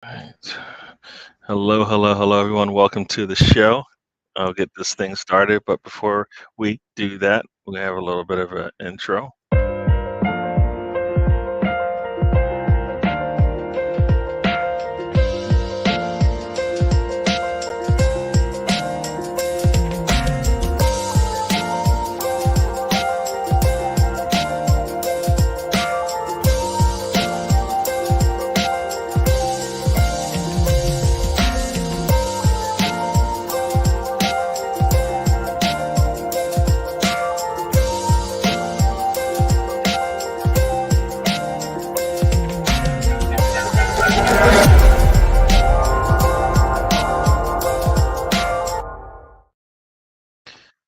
Right. Hello, hello, hello, everyone. Welcome to the show. I'll get this thing started, but before we do that, we have a little bit of an intro.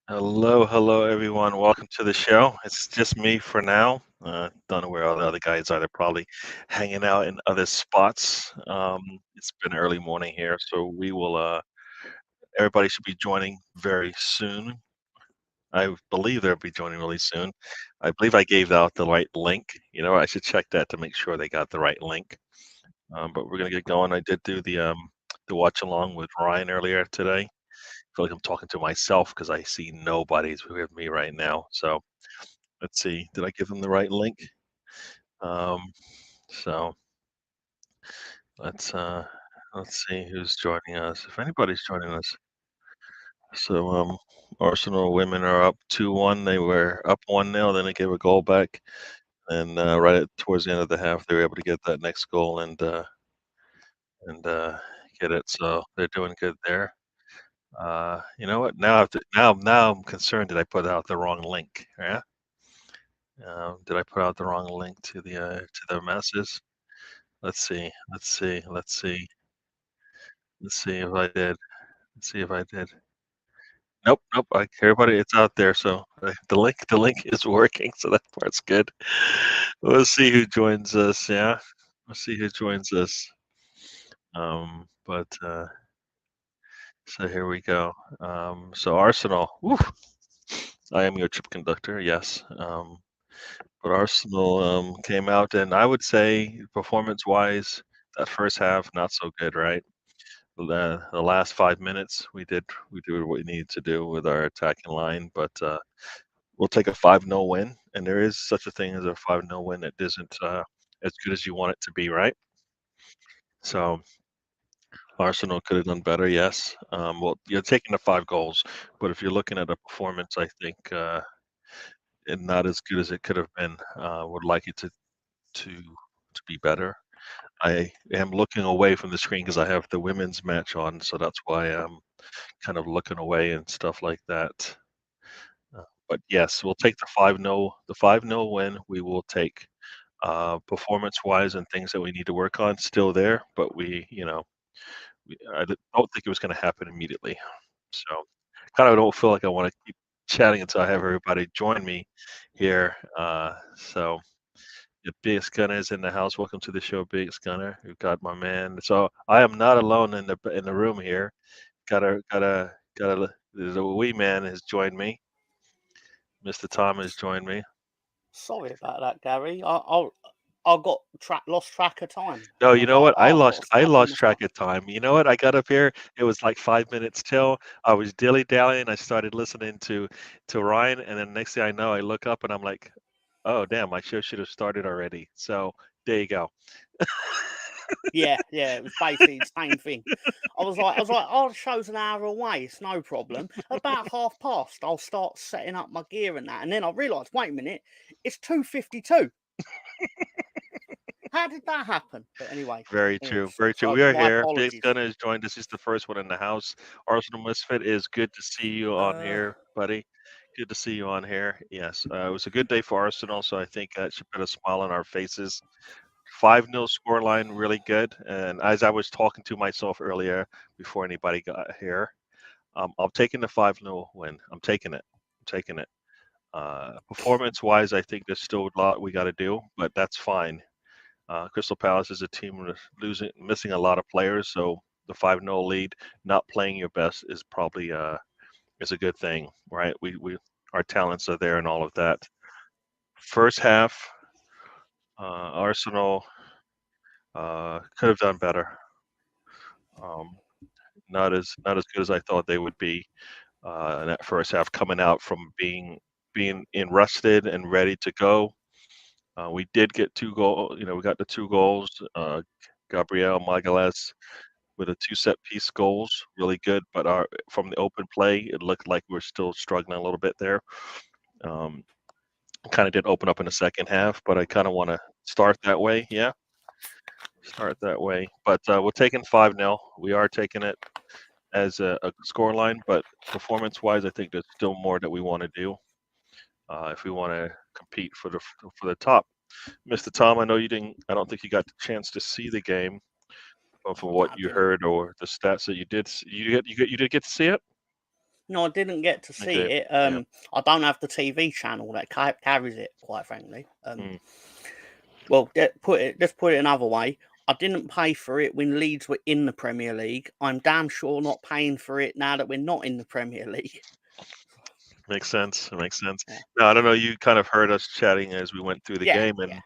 Hello, hello, everyone. Welcome to the show. It's just me for now. Don't know where all the other guys are. They're probably hanging out in other spots. It's been early morning here, so we will. Everybody should be joining very soon. I believe they'll be joining really soon. I believe I gave out the right link. I should check that to make sure they got the right link. But we're gonna get going. I did do the watch along with Ryan earlier today. I feel like I'm talking to myself because I see nobody's with me right now. So let's see. Did I give them the right link? Um, so let's uh let's see who's joining us. If anybody's joining us. So Arsenal women are up 2-1. They were up 1-0, then they gave a goal back. And towards the end of the half, they were able to get that next goal and get it. So they're doing good there. You know what? Now I have to, now I'm concerned. Did I put out the wrong link? Yeah. Did I put out the wrong link to the masses? Let's see. Let's see. Let's see. Let's see if I did. Let's see if I did. Nope. Nope. Everybody, it's out there. So the link is working. So that part's good. We'll see who joins us. Yeah. We'll see who joins us. But so here we go. So Arsenal. Woo, I am your chip conductor. Yes. But Arsenal came out, and I would say performance-wise, that first half not so good, right? The last 5 minutes, we did what we needed to do with our attacking line, but we'll take a 5-0 win, and there is such a thing as a 5-0 win that isn't as good as you want it to be, right? So Arsenal could have done better, yes. Well, you're taking the 5 goals, but if you're looking at a performance, I think not as good as it could have been. Would like it to be better. I am looking away from the screen because I have the women's match on, so that's why I'm kind of looking away and stuff like that. But yes, we'll take the 5-0 win. We will take performance-wise and things that we need to work on still there, but don't think it was going to happen immediately. So kind of don't feel like I want to keep chatting until I have everybody join me here. So the biggest gunner is in the house. Welcome to the show, biggest gunner. We've got my man. So I am not alone in the room here. Got a the wee man has joined me. Mr. Tom has joined me. Sorry about that, Gary. I got lost track of time. No, I you was know like, what? I oh, lost what's I happened? lost What's track happened? of time. You know what? I got up here. It was like 5 minutes till. I was dilly dallying. I started listening to Ryan, and then next thing I know, I look up and I'm like, oh damn, my show should have started already. So there you go. Yeah, it was basically the same thing. Oh, the show's an hour away. It's no problem. About past, I'll start setting up my gear and that, and then I realised, wait a minute, it's 2:52. How did that happen? But anyway, Very yeah, true. Very true. so We are my here. Big apologies. Gunner has joined us. He's the first one in the house. Arsenal Misfit is good to see you on Uh, here, buddy. Good to see you on here. Yes, it was a good day for Arsenal, so I think that should put a smile on our faces. 5-0 scoreline, really good. And as I was talking to myself earlier before anybody got here, I'm taking the 5-0 win. I'm taking it. I'm taking it. Performance-wise, I think there's still a lot we got to do, but that's fine. Crystal Palace is a team missing a lot of players, so the 5-0 lead, not playing your best is probably is a good thing, right? We our talents are there and all of that. First half, Arsenal could have done better. Um, not as good as I thought they would be in that first half, coming out from being in rested and ready to go. We did get 2 goal we got the 2 goals. Gabriel Magalhaes with the 2 set piece goals, really good, but from the open play, it looked like we're still struggling a little bit there. Um, Kinda did open up in the second half, but I kinda wanna start that way, yeah, start that way. But, we're taking 5-0. We are taking it as a scoreline, but performance-wise, I think there's still more that we wanna do, if we wanna compete for the top. Mr. Tom, I don't think you got the chance to see the game, but from No, what I you didn't. heard or the stats that you did s you did get to see it? No, I didn't get to see Okay, it. yeah, I don't have the TV channel that carries it, quite frankly. mm, Well, let's put it another way. I didn't pay for it when Leeds were in the Premier League. I'm damn sure not paying for it now that we're not in the Premier League. makes sense, it makes sense. Yeah, No, I don't know, you kind of heard us chatting as we went through the yeah, game, yeah.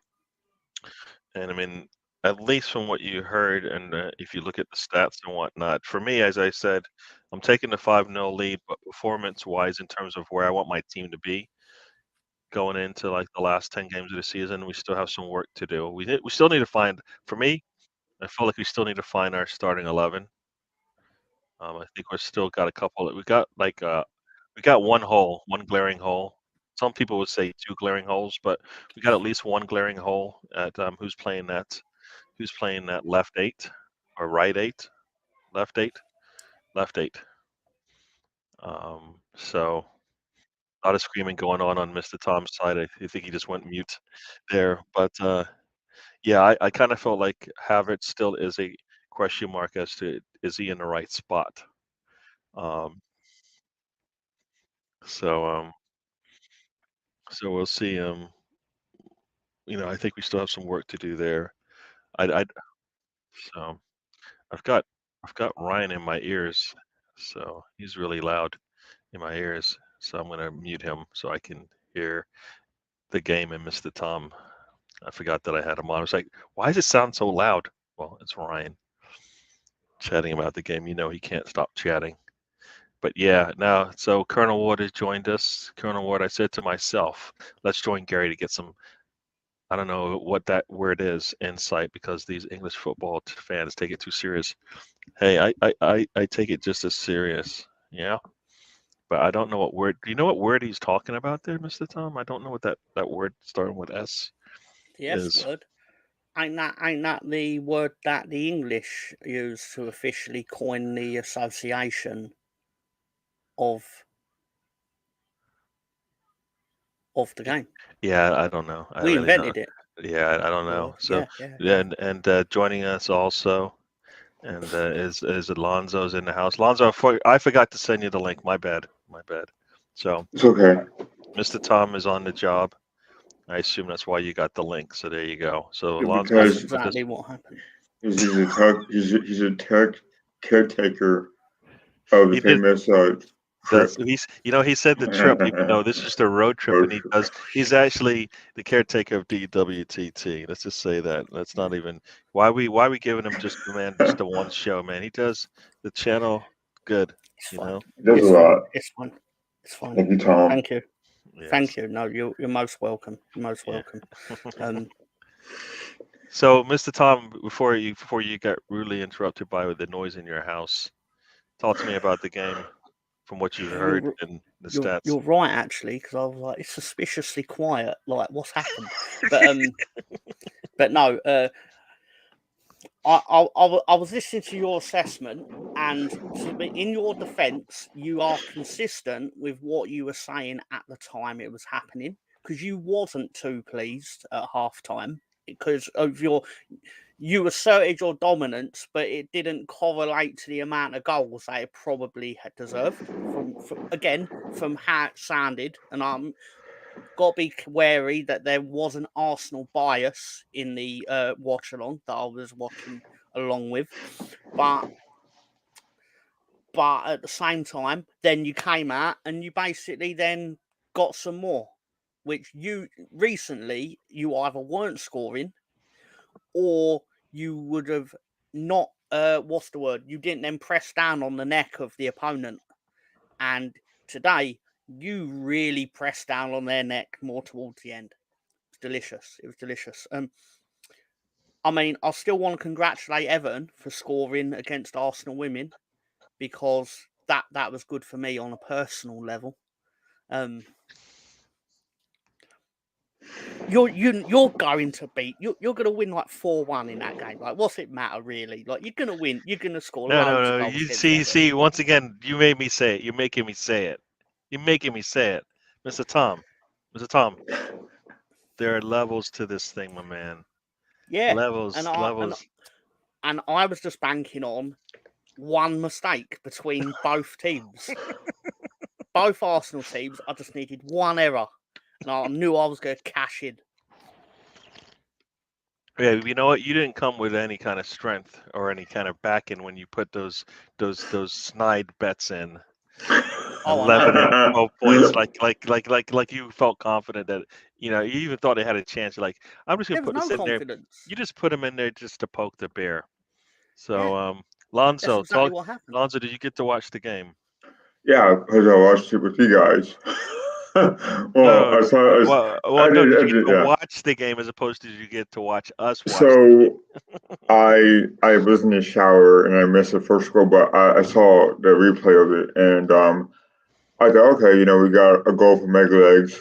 and I mean, at least from what you heard and, if you look at the stats and whatnot, for me, as I said, I'm taking the 5-0 lead, but performance-wise, in terms of where I want my team to be going into, like, the last 10 games of the season, we still have some work to do. We still need to find for me, I feel like we still need to find our starting 11. I think we're still got a couple we got, like, we got 1 hole, 1 glaring hole. Some people would say 2 glaring holes, but we got at least 1 glaring hole at, who's playing that left 8 or right 8? Left 8? Left 8. So a lot of screaming going on Mr. Tom's side. I think he just went mute there, but, yeah, I kinda felt like Havertz still is a question mark as to is he in the right spot? Um, so, so we'll see, I think we still have some work to do there. I so I've got I've got Ryan in my ears, so he's really loud in my ears, so I'm gonna mute him so I can hear the game and Mr. Tom. I forgot that I had him on. I was like, "Why does it sound so loud?" Well, it's Ryan chatting about the game. You know he can't stop chatting. But yeah, now so Colonel Ward has joined us. Colonel Ward, I said to myself, let's join Gary to get some, I don't know what that word is, insight, because these English football fans take it too serious. Hey, I take it just as serious. Yeah. But I don't know what word. Do you know what word he's talking about there, Mr. Tom? I don't know what that word starting with S The S is. word. Ain't that the word that the English use to officially coin the association of the game? Yeah, I don't know. I We really don't. invented it. Yeah, I don't The know. word. So, Yeah, yeah, yeah. and joining us also, and is Alonzo's in the house. Alonzo, I forgot to send you the link. My bad. My bad. So, It's okay. Mr. Tom is on the job. I assume that's why you got the link. So there you go. So Yeah, That's Alonzo's because with us. exactly what happened. he's a caretaker of the He did. famous That's trip. he said the trip, even though this is the road trip, Road and trip. he's actually the caretaker of DWTT. Let's just say that. Let's not even why we giving him just the one show, man. He does the channel good, It's you fine. know. He does a It's fine. lot. It's fine. It's fine. Thank you, Tom. Thank you. Yes, Thank you. No, you're most welcome. You're most yeah. welcome. Um, So, Mr. Tom, before you got rudely interrupted by the noise in your house, talk to me about the game from what you heard you're and the you're stats. you're right actually, because I was like, it's suspiciously quiet. Like, what's happened? But but no. I was listening to your assessment, and to be in your defence, you are consistent with what you were saying at the time it was happening, because you wasn't too pleased at half time because of you asserted your dominance, but it didn't correlate to the amount of goals they probably had deserved from how it sounded, and I'm got to be wary that there was an Arsenal bias in the watch along that I was watching along with, but at the same time, then you came out and you basically then got some more, which you recently you either weren't scoring or you would have not what's the word? You didn't then press down on the neck of the opponent. And today, you really pressed down on their neck more towards the end. It was delicious. It was delicious. I mean, I still want to congratulate Everton for scoring against Arsenal women, because that was good for me on a personal level. You're going to beat you're going to win like 4-1 in that game. Like, what's it matter really? Like, you're going to win. You're going to score No, loads of no. goals You against Everton. see. Once again, you made me say it. You're making me say it. You're making me say it, Mr. Tom. Mr. Tom. There are levels to this thing, my man. Yeah, Levels. and I was just banking on one mistake between both teams. Both Arsenal teams. I just needed one error, and I knew I was going to cash in. Yeah, you know what? You didn't come with any kind of strength or any kind of backing when you put those snide bets in. Oh, 11 and 12 points, like you felt confident that, you even thought they had a chance. You're like, I'm just gonna there was put this no in there. confidence. You just put them in there just to poke the bear. Yeah, So, that's Lonzo, exactly what happened. Lonzo, did you get to watch the game? Yeah, because I watched it with you guys. Well, No, I saw. I no. did. Did I you get did. to Yeah. watch the game as opposed to did you get to watch us watch the game? So I was in the shower and I missed the first goal, but I saw the replay of it, and I thought, okay, we got a goal from Mega Legs,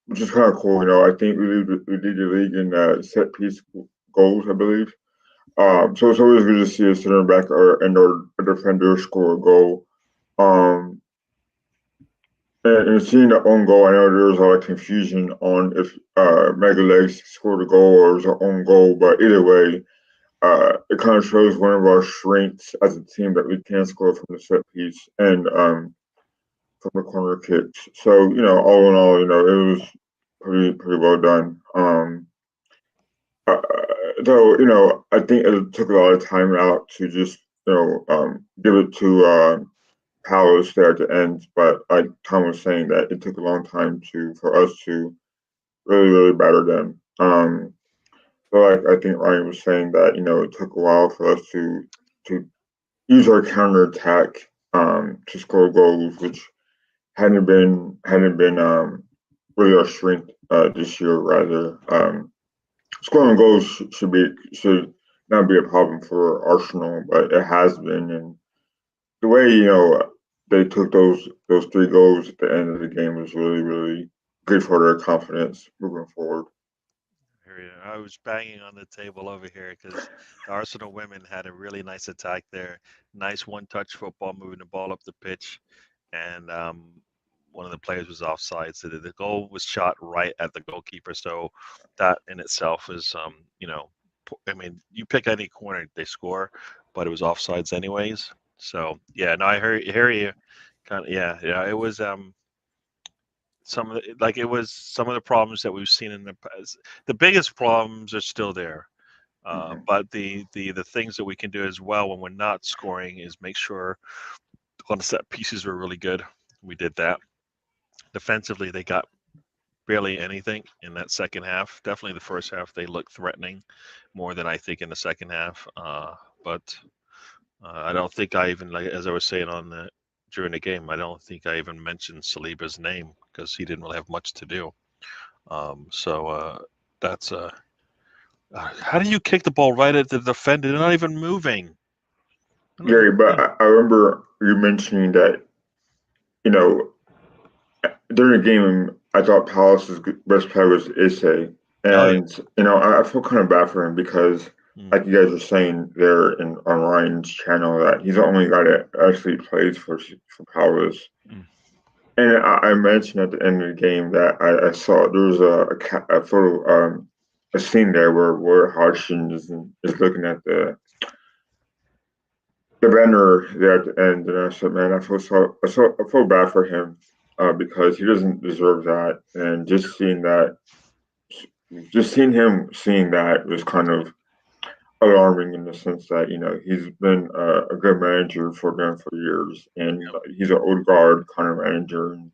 which is kind of cool. I think we did the league in set piece goals, I believe. So it's always good to see a center back or a defender score a goal. And seeing the own goal, I know there was a lot of confusion on if Mega Legs scored a goal or it was an own goal, but either way, it kind of shows one of our strengths as a team that we can score from the set piece and from the corner kicks. So all in all, it was pretty well done. Uh, though I think it took a lot of time out to just give it to Palace there at the end. But like Tom was saying, that it took a long time for us to really batter them. So like I think Ryan was saying that it took a while for us to use our counter attack to score goals, which hadn't been really our strength this year. Rather, scoring goals should not be a problem for Arsenal, but it has been. And the way they took those 3 goals at the end of the game was really good for their confidence moving forward. I was banging on the table over here because the Arsenal women had a really nice attack there. Nice one-touch football, moving the ball up the pitch, and one of the players was offside, so the goal was shot right at the goalkeeper. So that in itself is, I mean, you pick any corner, they score, but it was offsides anyways. So yeah, no, I hear you. Kind of, yeah. It was it was some of the problems that we've seen in the past. The biggest problems are still there. Mhm. But the things that we can do as well when we're not scoring is make sure on the set pieces were really good. We did that. Defensively, they got barely anything in that second half. Definitely the first half, they looked threatening more than I think in the second half. But I don't think I even, like as I was saying during the game, I don't think I even mentioned Saliba's name because he didn't really have much to do. So that's how do you kick the ball right at the defender? They're not even moving. Gary, but I remember you mentioning that you know during the game, I thought Palace's best player was Isse, Oh yeah. and I feel kind of bad for him because, like you guys were saying there on Ryan's channel, that he's the only guy that actually plays for Palace. Mm. And I mentioned at the end of the game that I saw there was a photo, a scene there where Hodgson is looking at the banner there at the end, and I said, man, I feel bad for him because he doesn't deserve that, and just seeing that was kind of alarming in the sense that he's been a good manager for them for years, and Yep. he's an old guard kind of manager, and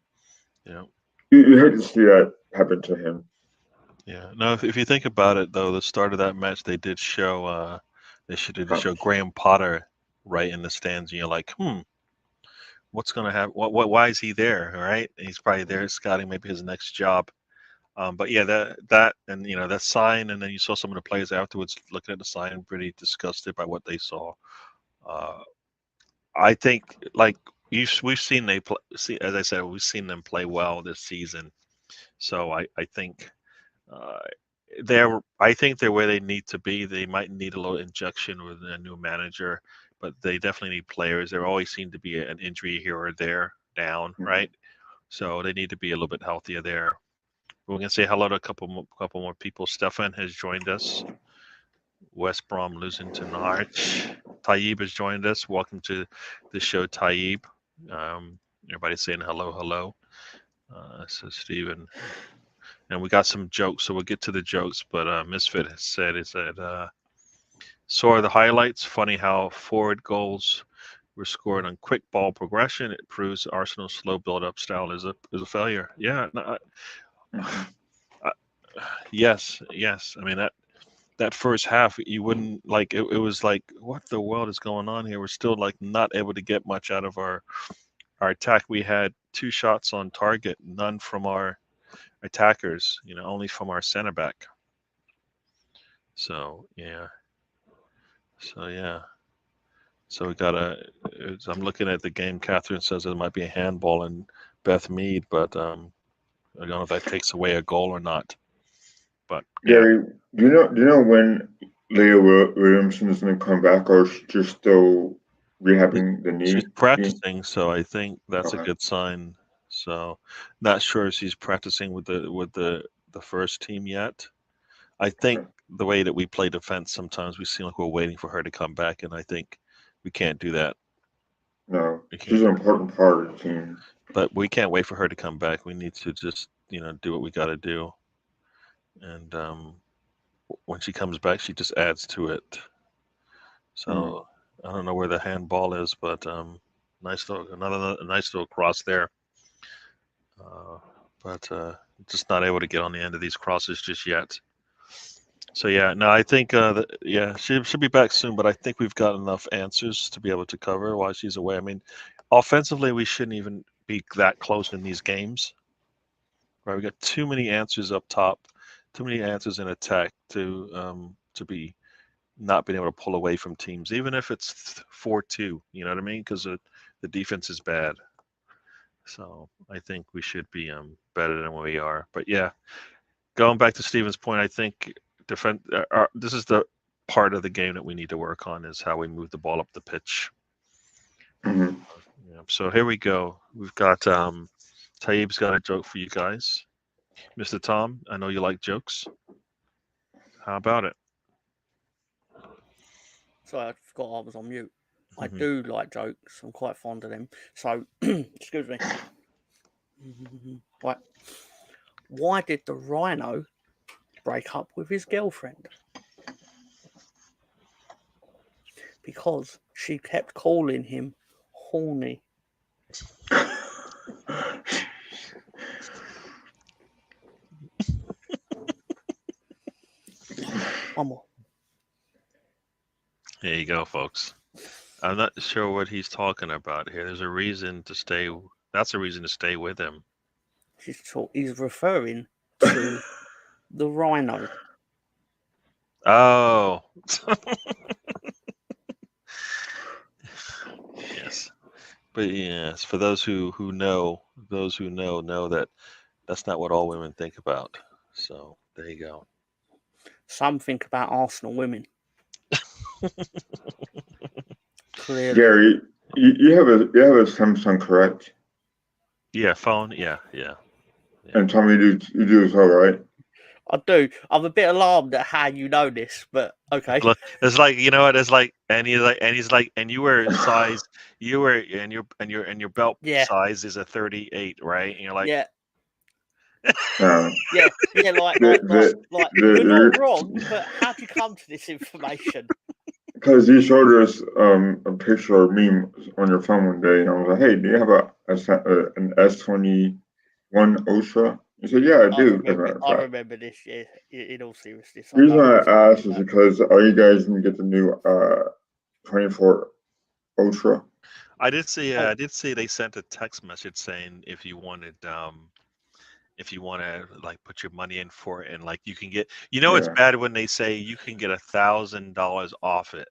Yeah. you hate to see that happen to him. Yeah. No, if you think about it, though, the start of that match, they did show They should have just showed Graham Potter right in the stands, and you're like, what's gonna happen? Why is he there? All right, and he's probably there scouting maybe his next job. But yeah, that and that sign, and then you saw some of the players afterwards looking at the sign, pretty disgusted by what they saw. I think like we've seen they play. See, as I said, we've seen them play well this season. So I think uh, I think they're where they need to be. They might need a little injection with a new manager, but they definitely need players. There always seem to be an injury here or there down, right? So they need to be a little bit healthier there. We're gonna say hello to a couple more people. Stefan has joined us. West Brom losing to Norwich. Taib has joined us. Welcome to the show, Taib. Everybody's saying hello, hello. So Stephen, and we got some jokes, so we'll get to the jokes. But Misfit has said saw the highlights. Funny how forward goals were scored on quick ball progression. It proves Arsenal's slow build-up style is a failure. Yeah, no, yes. I mean that first half, you wouldn't like it. It was like, what the world is going on here? We're still like not able to get much out of our attack. We had 2 shots on target, none from our attackers. Only from our center back. So yeah. So we gotta. I'm looking at the game. Catherine says it might be a handball in Beth Mead, but I don't know if that takes away a goal or not. But yeah. Gary, do you know when Leah Williamson is going to come back, or is she just still rehabbing the knee? She's practicing, so I think that's a Okay. good sign. So, not sure if she's practicing with the first team yet. I think the way that we play defense, sometimes we seem like we're waiting for her to come back, and I think we can't do that. No, she's an important part of the team. But we can't wait for her to come back. We need to just do what we got to do, and when she comes back, she just adds to it. So I don't know where the handball is, but nice little nice little cross there. But just not able to get on the end of these crosses just yet. So yeah, no, I think she should be back soon, but I think we've got enough answers to be able to cover while she's away. I mean, offensively, we shouldn't even be that close in these games. Right, we got too many answers up top, too many answers in attack to be not being able to pull away from teams, even if it's 4-2. You know what I mean? Because the defense is bad. So I think we should be better than we are. But yeah, going back to Steven's point, I think this is the part of the game that we need to work on, is how we move the ball up the pitch. Mm-hmm. Yeah, so here we go. We've got Taib's got a joke for you guys. Mr. Tom, I know you like jokes. How about it? Sorry, I forgot I was on mute. I do like jokes. I'm quite fond of them. So, excuse me. Right. Why did the rhino break up with his girlfriend? Because she kept calling him horny. One more. There you go, folks. I'm not sure what he's talking about here. There's a reason to stay. That's a reason to stay with him. He's referring to the rhino. Oh. Yes. But yes, for those who know that that's not what all women think about. So there you go. Some think about Arsenal women. Clearly. Gary, you have a Samsung, correct? Yeah, phone. Yeah. And Tommy, you do as well, right? I do. I'm a bit alarmed at how you know this, but okay. It's like, you know what? It's like, and he's like, and you were size, and your belt size is a 38, right? And you're like, yeah, like you're not wrong, but how'd you come to this information? Because you showed us a picture of me on your phone one day, and I was like, "Hey, do you have an S21 Ultra?" He said, "Yeah, I I do." As a remember. matter of I fact, remember this. Yeah, in all seriousness, the I reason know I exactly asked is that. because all you guys didn't get the new 24 Ultra. I did see. Oh, I did see they sent a text message saying if you want to like put your money in for it, and like you can get. You know, it's Yeah. bad when they say you can get $1,000 off it.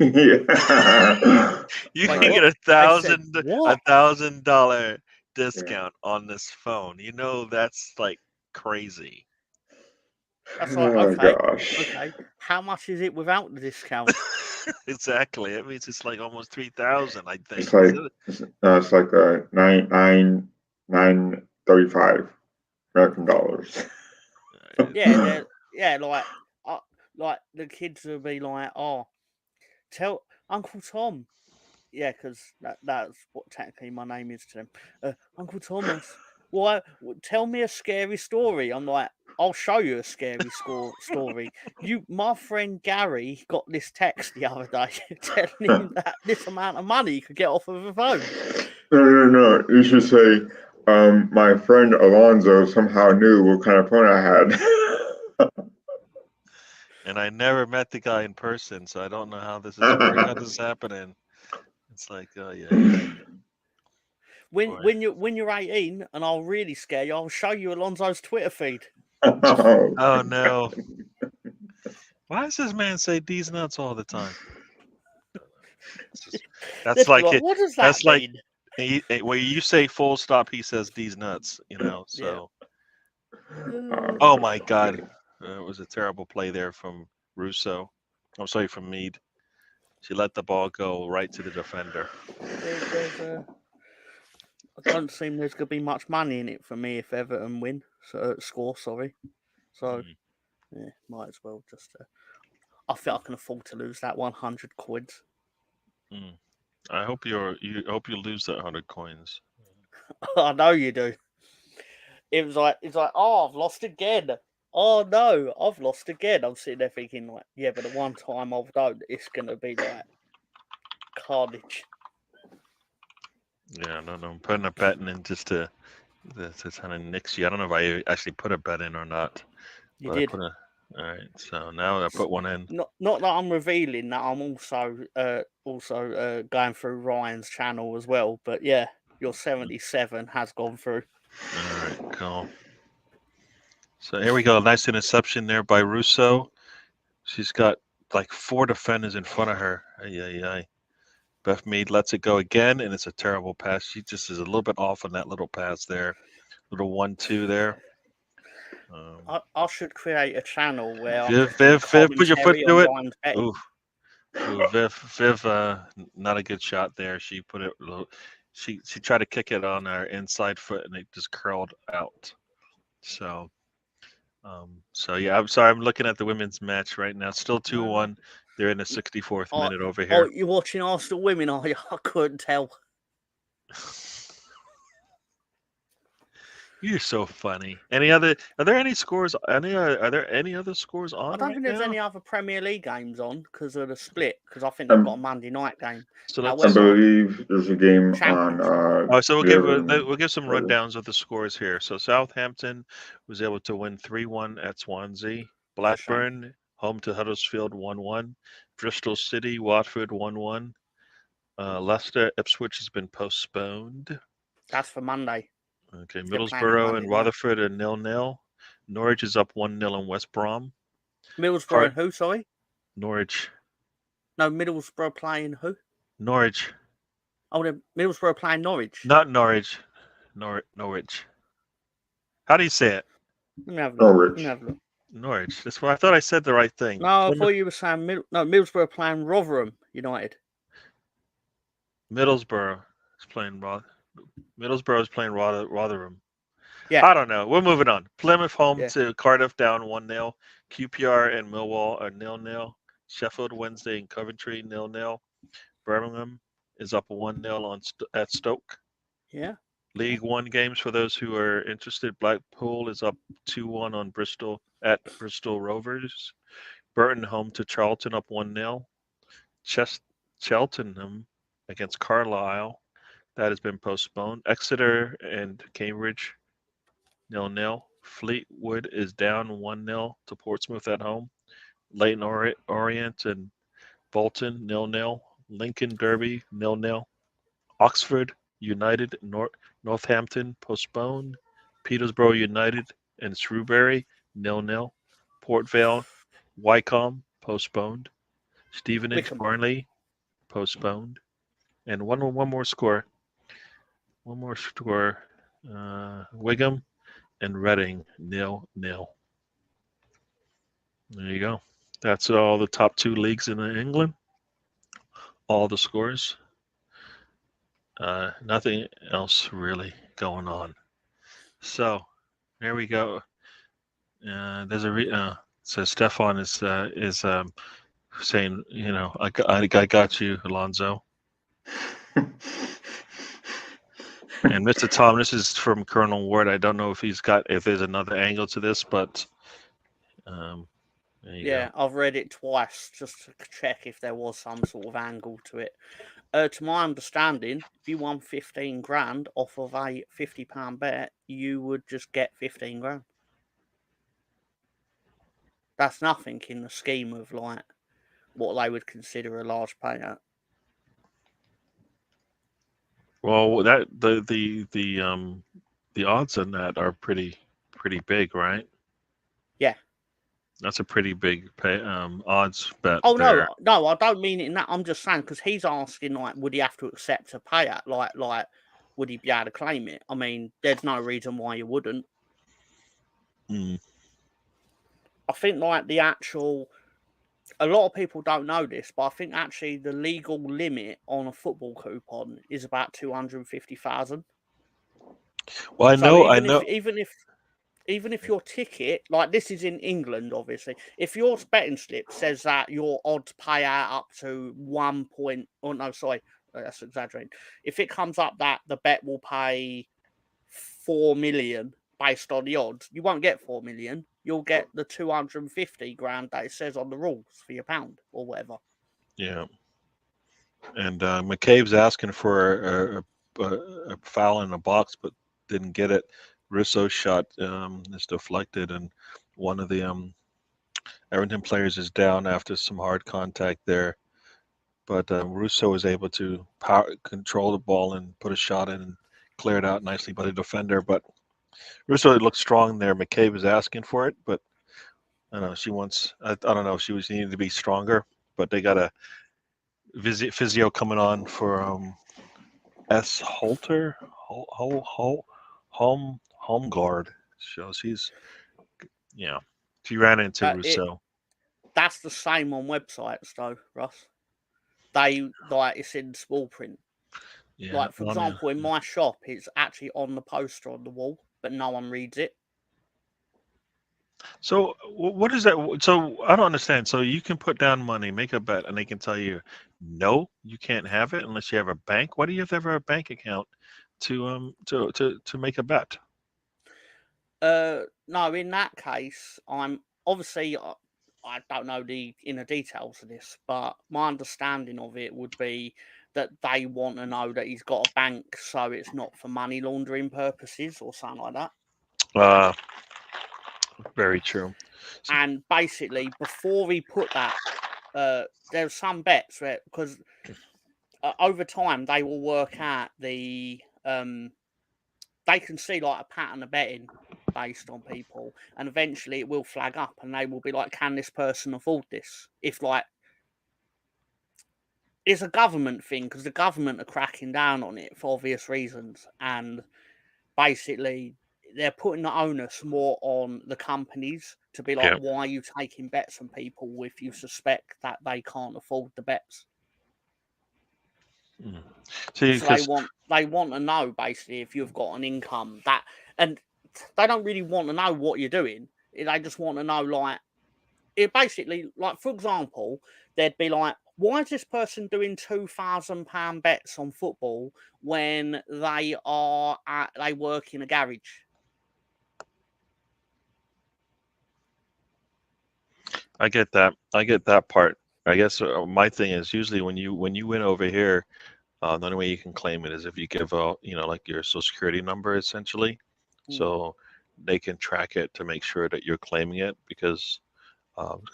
Yeah. You wait, can Like, get what? a They said thousand a what? $1,000 yeah. discount on this phone. You know that's like crazy. That's like Oh okay, gosh. okay. How much is it without the discount? Exactly. It means it's like almost 3,000. I It's think. Is like it? it's like 935 American dollars. Yeah, they're yeah, like the kids will be like, oh, tell Uncle Tom. Yeah, because that's what technically my name is to them. Uncle Thomas, why? Tell me a scary story. I'm like, I'll show you a scary story. My friend Gary got this text the other day telling him that this amount of money he could get off of a phone. No. You should say, my friend Alonzo somehow knew what kind of phone I had. And I never met the guy in person, so I don't know how this is working. How this is happening. It's like, oh yeah. Boy. When you're 18 and I'll really scare you, I'll show you Alonzo's Twitter feed. Oh, Oh no. Why does this man say these nuts all the time? That's They'd be like like, it. what does that That's like mean? where you say full stop, he says these nuts. You know. Yeah. So, Uh, oh my God, it was a terrible play there from Russo. I'm sorry, from Mead. She let the ball go right to the defender. there's a. I don't seem there's gonna be much money in it for me if Everton win. So score, sorry. So Mm, yeah, might as well just. I think I can afford to lose that 100 quid. mm. I hope hope you lose that 100 coins. I know you do. It's like, oh, I've lost again. Oh no, I've lost again. I'm sitting there thinking like, yeah, but the one time I've done, it's gonna be like carnage. Yeah, no, I'm putting a bet in just to kind of nix you. I don't know if I actually put a bet in or not, You but I did. put a. All right, so now I put one in. Not that I'm revealing that I'm also going through Ryan's channel as well. But yeah, your 77 has gone through. All right, cool. So here we go. Nice interception there by Russo. She's got like 4 defenders in front of her. Ay, ay, ay. Beth Mead lets it go again, and it's a terrible pass. She just is a little bit off on that little pass there. Little 1-2 there. I should create a channel where I'm Viv, just doing Viv, Viv, put your foot commentary through on it. Ryan's betting. Ooh, ooh, Viv, not a good shot there. She put it. She tried to kick it on her inside foot, and it just curled out. So yeah, I'm sorry. I'm looking at the women's match right now. Still No. 2-1. They're in the 64th Oh, minute over oh, here. you're watching Arsenal women, are you? I couldn't tell. You're so funny. Any other? Are there any scores? Are there any other scores I on don't right think there's now? any other Premier League games on because of the split. Because I think they've got a Um, Monday night game. So I let's. However, believe there's a game on Championship. Oh, so the we'll give some other. rundowns of the scores here. So Southampton was able to win 3-1 at Swansea. It's a shame. Blackburn home to Huddersfield 1-1. Bristol City Watford 1-1. Leicester Ipswich has been postponed. That's for Monday. Okay, They're playing it Middlesbrough Monday and night. Rutherford are 0-0. Norwich is up 1-0 in West Brom. Middlesbrough Cart and who? Sorry. Norwich. No, Middlesbrough playing who? Norwich. Oh, Middlesbrough playing Norwich. Not Norwich. Norwich. How do you say it? Let me have a look. Let me Norwich. have a look. Norwich. That's why I thought I said the right thing. No, I thought Plymouth, you were saying Middlesbrough playing Rotherham United. Middlesbrough is playing Middlesbrough is playing Rotherham. Yeah, I don't know. We're moving on. Plymouth home yeah. to Cardiff down 1-0. QPR and Millwall are 0-0. Sheffield Wednesday and Coventry 0-0. Birmingham is up 1-0 at Stoke. Yeah. League One games for those who are interested. Blackpool is up 2-1 on Bristol at Bristol Rovers. Burton home to Charlton up 1-0. Cheltenham against Carlisle. That has been postponed. Exeter and Cambridge 0-0. Fleetwood is down 1-0 to Portsmouth at home. Leighton Orient and Bolton 0-0. Lincoln Derby 0-0. Oxford United Northampton postponed. Peterborough United and Shrewsbury 0-0. Port Vale Wycombe postponed. Stevenage Wickham. Burnley postponed. And one more score. One more score. Wigan and Reading 0-0. There you go. That's all the top 2 leagues in England. All the scores. Nothing else really going on. So there we go. There's a so Stefan is saying, I got you, Alonzo. And Mr. Tom, this is from Colonel Ward. I don't know if there's another angle to this, but there you go. I've read it twice just to check if there was some sort of angle to it. To my understanding, if you won 15 grand off of a £50 bet, you would just get 15 grand. That's nothing in the scheme of like what they would consider a large payout. Well, that the odds on that are pretty big, right? Yeah. That's a pretty big odds bet. Oh there. no, I don't mean it in that. I'm just saying because he's asking like, would he have to accept a payout? Like, would he be able to claim it? I mean, there's no reason why you wouldn't. Mm. I think like a lot of people don't know this, but I think actually the legal limit on a football coupon is about 250,000. Well, I know. Even if your ticket, like this is in England, obviously, if your betting slip says that your odds pay out up to that's exaggerating. If it comes up that the bet will pay 4 million based on the odds, you won't get 4 million. You'll get the 250 grand that it says on the rules for your pound or whatever. Yeah. And McCabe's asking for a foul in the box, but didn't get it. Russo's shot is deflected, and one of the Everton players is down after some hard contact there. But Russo was able to control the ball and put a shot in and clear it out nicely by the defender. But Russo looked strong there. McCabe was asking for it, but I don't know. She wants. I don't know if she was needing to be stronger. But they got a physio coming on for S. Holter, home guard. So she ran into Rousseau. That's the same on websites though, Russ. They like it's in small print. Yeah, like for example, in my shop, it's actually on the poster on the wall, but no one reads it. So what is that? So I don't understand. So you can put down money, make a bet, and they can tell you, no, you can't have it unless you have a bank. Why do you have to have a bank account to make a bet? No, in that case, I'm obviously I don't know the inner details of this, but my understanding of it would be that they want to know that he's got a bank, so it's not for money laundering purposes or something like that. Very true. And basically, before he put that, there's some bets where because over time they will work out the they can see like a pattern of betting based on people, and eventually it will flag up, and they will be like, "Can this person afford this?" If like it's a government thing because the government are cracking down on it for obvious reasons, and basically they're putting the onus more on the companies to be like, why are you taking bets from people if you suspect that they can't afford the bets? See, so they want to know basically if you've got an income that, and they don't really want to know what you're doing. They just want to know like it basically like for example, they'd be like, why is this person doing £2,000 bets on football when they work in a garage? I get that. I get that part. I guess my thing is usually when you win over here, the only way you can claim it is if you give out, like your social security number, essentially. So they can track it to make sure that you're claiming it because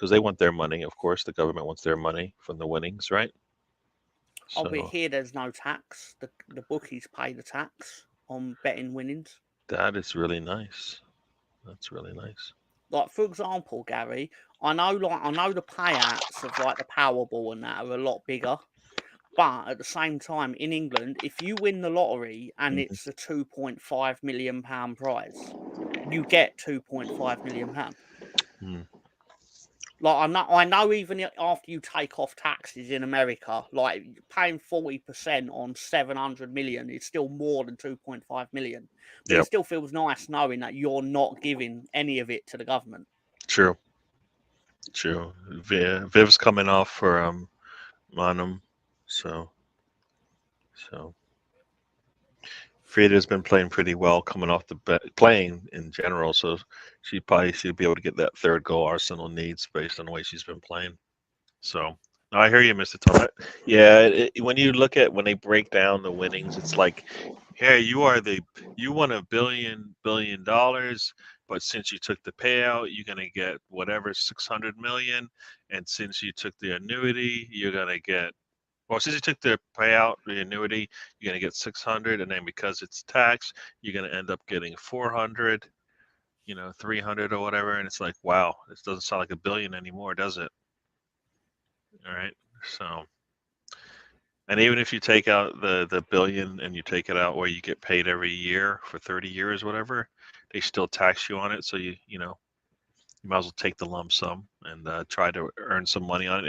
they want their money. Of course, the government wants their money from the winnings, right? Over So here, there's no tax. The bookies pay the tax on betting winnings. that is really nice. That's really nice. Like, for example, Gary, I know the payouts of like the Powerball and that are a lot bigger. But at the same time, in England, if you win the lottery and it's a £2.5 million prize, you get £2.5 million. Mm. Like, I know even after you take off taxes in America, like paying 40% on 700 million is still more than 2.5 million. But Yep. it still feels nice knowing that you're not giving any of it to the government. True. Viv's coming off for Monum, so Frida's been playing pretty well coming off the playing in general, so she'd be able to get that third goal Arsenal needs based on the way she's been playing. So I hear you, Mr. Tom. Yeah, when you look at when they break down the winnings, it's like, hey, you won $1 billion, but since you took the payout, you're gonna get whatever 600 million, and since you took the annuity, you're gonna get. Well, since you took the payout, the annuity, you're gonna get 600, and then because it's tax, you're gonna end up getting 400, 300 or whatever, and it's like, wow, this doesn't sound like $1 billion anymore, does it? All right, so, and even if you take out the billion and you take it out where you get paid every year for 30 years, whatever, they still tax you on it. So you might as well take the lump sum and try to earn some money on it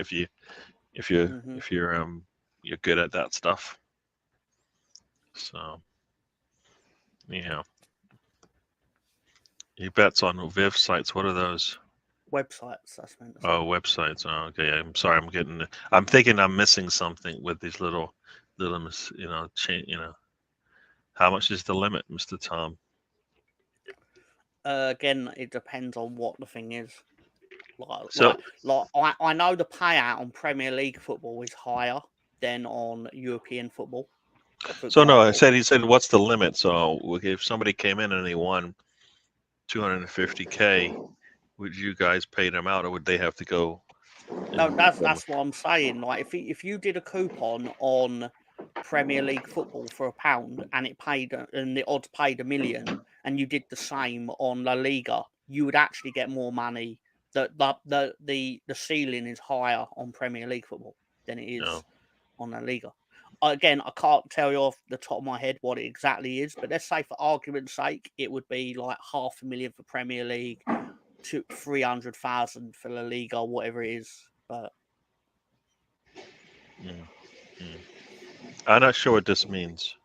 if you're good at that stuff. So, yeah. You bets on Viv sites. What are those? Websites, that's meant to say. Oh, websites. Oh, okay. I'm sorry. I'm thinking I'm missing something with these little, How much is the limit, Mr. Tom? Again, it depends on what the thing is. So, I know the payout on Premier League football is higher than on European football. So no, he said, what's the limit? So if somebody came in and they won 250K, would you guys pay them out, or would they have to go? No, that's what I'm saying. Like, if you did a coupon on Premier League football for £1 and the odds paid $1 million, and you did the same on La Liga, you would actually get more money. The ceiling is higher on Premier League football than it is on La Liga. Again, I can't tell you off the top of my head what it exactly is, but let's say for argument's sake, it would be like $500,000 for Premier League, to 300,000 for La Liga, or whatever it is. But I'm not sure what this means.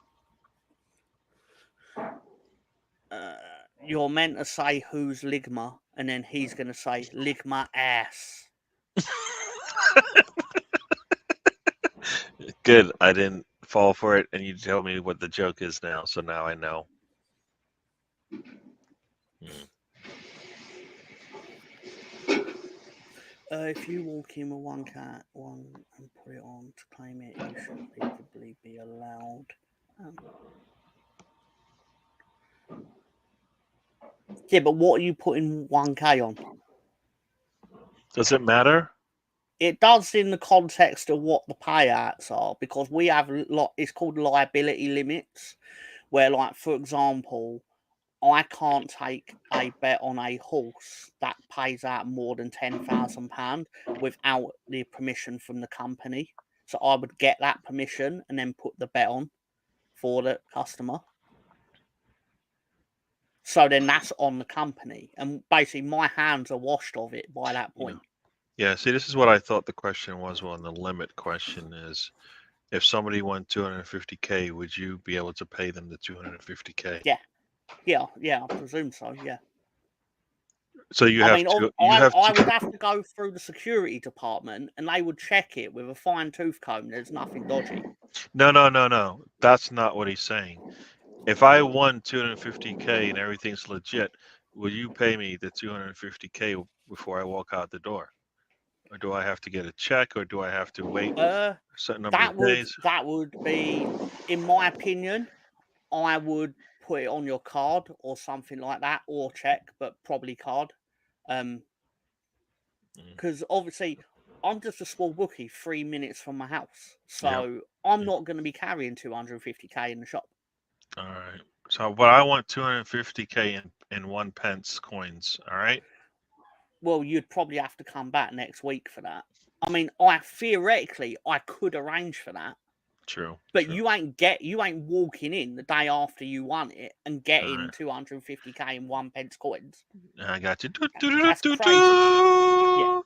You're meant to say who's Ligma, and then he's going to say Ligma ass. Good. I didn't fall for it, and you tell me what the joke is now, so now I know. If you walk in with one and put it on to claim it, you should legally be allowed. Yeah, but what are you putting 1K on? Does it matter? It does in the context of what the payouts are, because we have it's called liability limits, where, like, for example, I can't take a bet on a horse that pays out more than £10,000 without the permission from the company. So I would get that permission and then put the bet on for the customer. So then that's on the company. And basically my hands are washed of it by that point. Yeah, see, this is what I thought the question was. Well, the limit question is, if somebody won 250K, would you be able to pay them the 250K? Yeah, I presume so, yeah. So I would have to go through the security department, and they would check it with a fine tooth comb. There's nothing dodgy. No. That's not what he's saying. If I won 250K and everything's legit, will you pay me the 250K before I walk out the door? Or do I have to get a check, or do I have to wait a certain number of days? That would be, in my opinion, I would put it on your card or something like that, or check, but probably card. Because obviously I'm just a small bookie 3 minutes from my house, so I'm not going to be carrying 250k in the shop. All right. So, but I want 250k in 1 pence coins. All right. Well, you'd probably have to come back next week for that. I mean, I could arrange for that. True. But true. you ain't walking in the day after you won it and getting 250k in 1 pence coins. I got you. That's crazy. Yeah.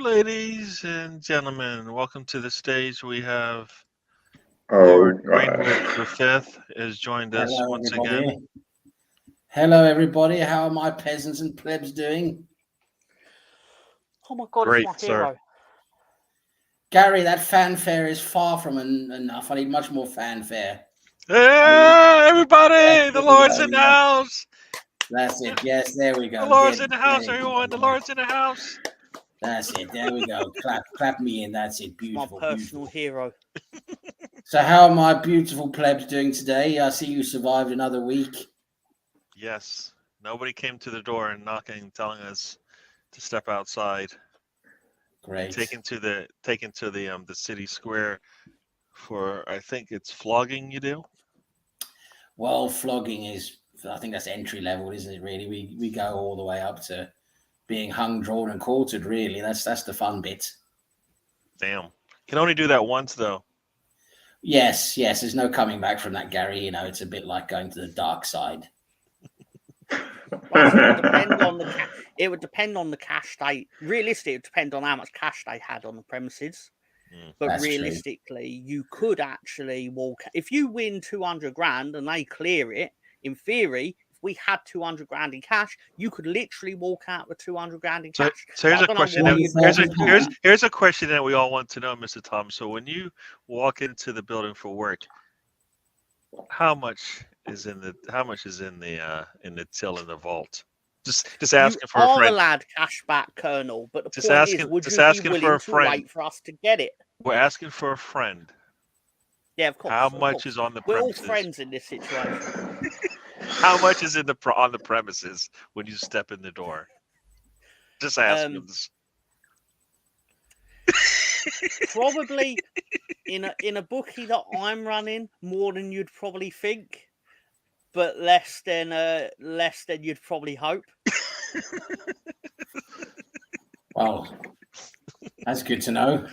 Ladies and gentlemen, welcome to the stage. We have Oh, Lord God. Greenwood V has joined us Hello, once everybody. again. Hello, everybody. How are my peasants and plebs doing? Oh my God, Great, it's my sir. hero. Gary, that fanfare is far from enough. I need much more fanfare. Hey, everybody! Yes, The Lord's in the house. That's it. Yes, there we go. The Lord's Get in the house, there. everyone. The Lord's in the house. That's it. There we go. Clap me in. That's it. My Beautiful. personal Beautiful. hero. So, how are my beautiful plebs doing today? I see you survived another week. Yes. Nobody came to the door and knocking, telling us to step outside. Great. Taken to the city square for, I think it's flogging you do. Well, flogging is, I think that's entry level, isn't it? Really, we go all the way up to being hung, drawn, and quartered. Really, that's the fun bit. Damn. Can only do that once though. Yes. There's no coming back from that, Gary. You know, it's a bit like going to the dark side. It would depend on the cash they. Realistically, it would depend on how much cash they had on the premises. But That's realistically, you could actually walk. If you win 200 grand and they clear it, in theory, if we had 200 grand in cash, you could literally walk out with 200 grand in cash. So here's a question. Here's a question that we all want to know, Mr. Tom. So when you walk into the building for work, how much is in the till in the vault? Just asking for a friend. You are allowed cash back, Colonel, but the Just point asking- is, would just you asking be for a willing to friend. wait for us to get it? We're asking for a friend. Yeah, of course. How of much course. is on the We're all premises? friends in this situation. How much is on the premises when you step in the door? Just asking. Probably in a bookie that I'm running, more than you'd probably think, but less than you'd probably hope. Well, that's good to know.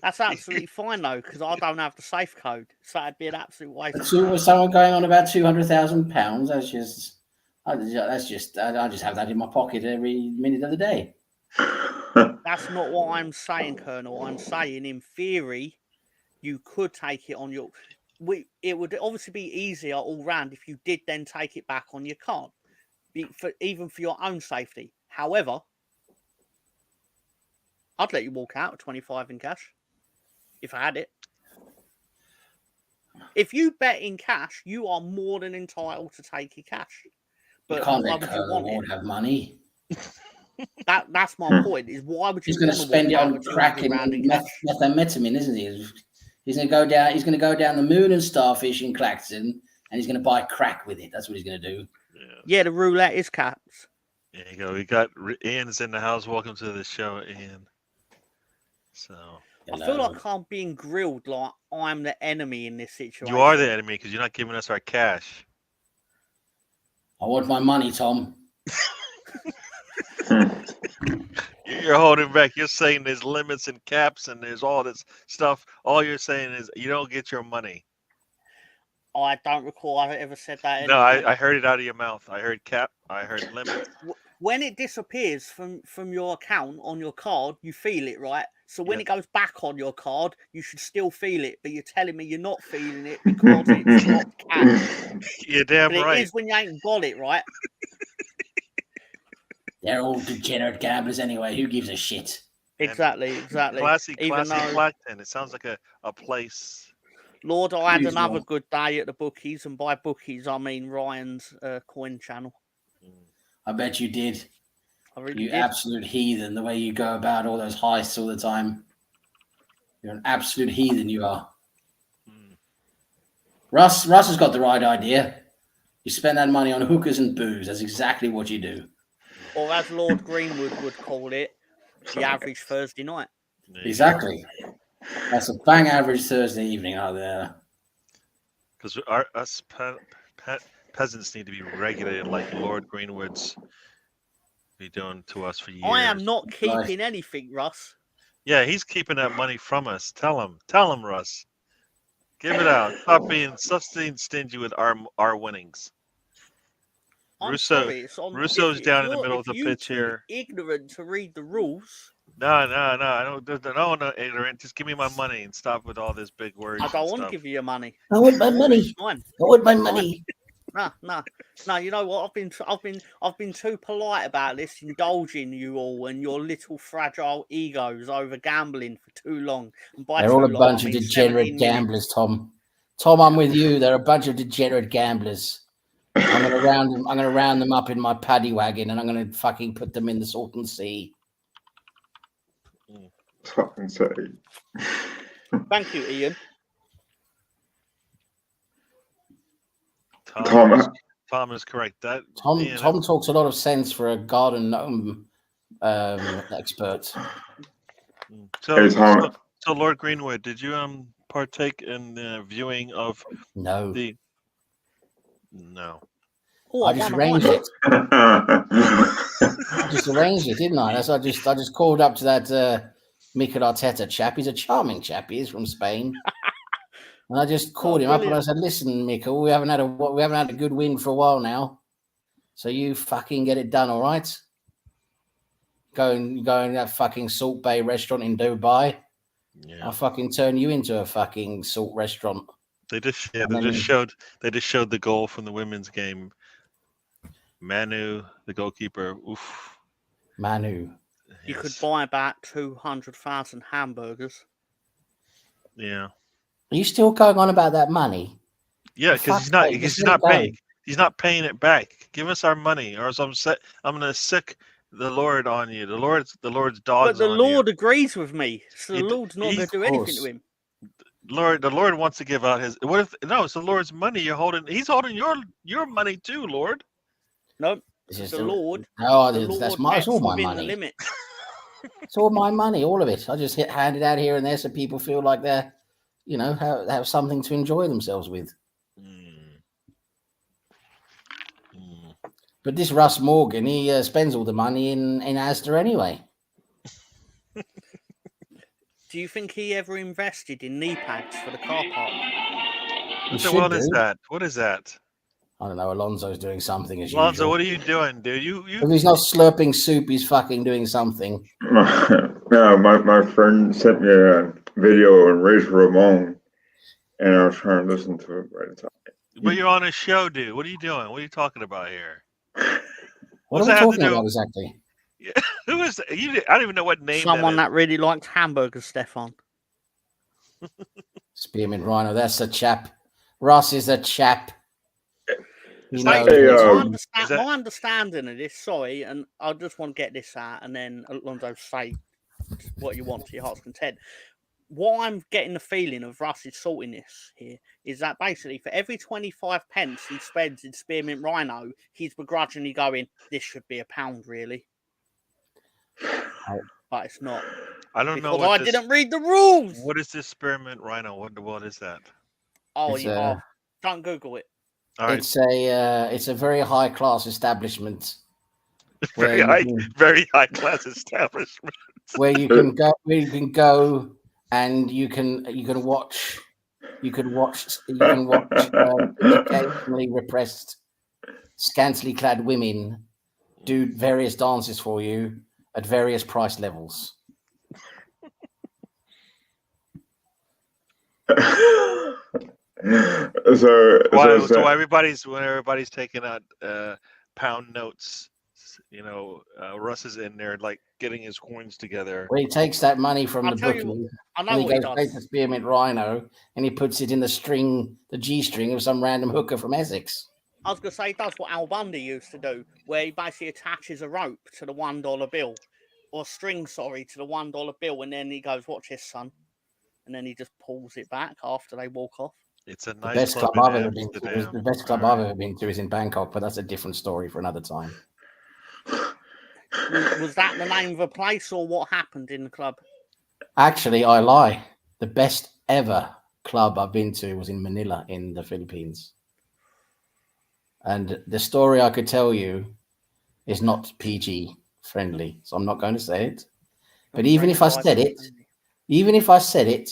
That's absolutely fine though, because I don't have the safe code, so that'd be an absolute waste. So was someone going on about £200,000? I just have that in my pocket every minute of the day. That's not what I'm saying, Colonel. I'm saying, in theory, you could take it on your. It would obviously be easier all round if you did then take it back on your card, even for your own safety. However, I'd let you walk out with 25 in cash if I had it. If you bet in cash, you are more than entitled to take your cash. But You can't why let would you Colonel want Ward it? have money. That's my point. Is why would you? He's going to spend it on crack and methamphetamine, isn't he? He's going to go down. He's going to go down the moon and starfish in Clacton, and he's going to buy crack with it. That's what he's going to do. Yeah, the roulette is caps. There you go. We got Ian's in the house. Welcome to the show, Ian. So I feel like I'm being grilled like I'm the enemy in this situation. You are the enemy because you're not giving us our cash. I want my money, Tom. You're holding back. You're saying there's limits and caps and there's all this stuff. All you're saying is you don't get your money. I don't recall I ever said that. No, I heard it out of your mouth. I heard cap. I heard limit. When it disappears from your account on your card, you feel it, right? So when it goes back on your card, you should still feel it. But you're telling me you're not feeling it because it's not cash. You're damn but right. It is when you ain't got it, right? They're all degenerate gamblers anyway. Who gives a shit? Exactly. Classy Clacton. It sounds like a place. Lord, I had another good day at the bookies, and by bookies I mean Ryan's coin channel. I bet you did. I really did. Absolute heathen, the way you go about all those heists all the time. You're an absolute heathen, you are. Mm. Russ has got the right idea. You spend that money on hookers and booze. That's exactly what you do. Or as Lord Greenwood would call it, the average Thursday night. There you Exactly. That's a bang average Thursday evening out there. Because us peasants need to be regulated like Lord Greenwood's be doing to us for years. I am not keeping anything, Russ. Yeah, he's keeping that money from us. Tell him, Russ. Give it out. Stop being stingy with our winnings. I'm Russo, sorry, it's on. Russo's down in the middle of the you pitch two here. ignorant to read the rules. No, I don't. No, ignorant. Just give me my money and stop with all this big words. I don't want stuff. to give you your money. I want my money. I want my money. No. You know what? I've been too polite about this, indulging you all and your little fragile egos over gambling for too long. And by They're all a too long, bunch I of mean degenerate 17 minutes. gamblers, Tom. Tom, I'm with you. They're a bunch of degenerate gamblers. I'm gonna round them up in my paddy wagon, and I'm gonna fucking put them in the Salton Sea. Fucking say. Thank you, Ian. Tom is correct. That Tom talks a lot of sense for a garden gnome expert. So Lord Greenwood, did you partake in the viewing of No. No. Oh, I just arranged it. I just arranged it, didn't I? I just called up to that Mikel Arteta chap. He's a charming chap. He is from Spain. And I just called him up and I said, "Listen, Mikel, we haven't had a good win for a while now. So you fucking get it done, all right? Go in that fucking Salt Bay restaurant in Dubai. Yeah. I'll fucking turn you into a fucking salt restaurant." They just showed the goal from the women's game. Manu, the goalkeeper. Oof. Manu. You could buy about 200,000 hamburgers. Yeah. Are you still going on about that money? Yeah, because he's not paying it back. Give us our money, or else I'm gonna sick the Lord on you. The Lord's dogs. But the on Lord you. agrees with me, so the Lord's not going to do anything to him. The Lord wants to give out his. What if no? It's the Lord's money you're holding. He's holding your money too, Lord. No, the Lord. That's it's all my money. It's all my money, all of it. I just hand it out here and there so people feel like they're, have something to enjoy themselves with. But this Russ Morgan, he spends all the money in Asda anyway. Do you think he ever invested in knee pads for the car park? What is that? What is that? I don't know. Alonso's doing something as usual. Alonso, what are you doing, dude? If he's not slurping soup, he's fucking doing something. Yeah, my friend sent me a video on Race Ramon, and I was trying to listen to it right at the time. But you're on a show, dude. What are you doing? What are you talking about here? What are we talking about exactly? Yeah. Who is that? I don't even know what name. Someone that really liked hamburgers, Stefan. Spearmint Rhino, that's a chap. Ross is a chap. My understanding of this, sorry, and I just want to get this out, and then Alonso say what you want to your heart's content. What I'm getting the feeling of Russ's saltiness here is that basically for every 25 pence he spends in Spearmint Rhino, he's begrudgingly going, "This should be £1, really." But it's not. I don't know. I didn't read the rules. What is this Spearmint Rhino? What is that? Oh, don't Google it. Right. It's a very high class establishment. Very high class establishment. Where you can go and you can watch occasionally repressed, scantily clad women do various dances for you at various price levels. So when everybody's taking out pound notes, Russ is in there like getting his coins together. Well, he takes that money from the bookie and he goes straight to Spearmint Rhino and he puts it in the G string of some random hooker from Essex. I was going to say, he does what Al Bundy used to do, where he basically attaches a rope to the $1 bill, or string, to the $1 bill, and then he goes, "Watch this, son." and then he just pulls it back after they walk off. It's a The nice best club club I've in ever been to. Amsterdam. The best club I've ever been to is in Bangkok, but that's a different story for another time. Was that the name of a place, or what happened in the club? Actually, I lie. The best ever club I've been to was in Manila in the Philippines. And the story I could tell you is not PG friendly, so I'm not going to say it. But even if I said it,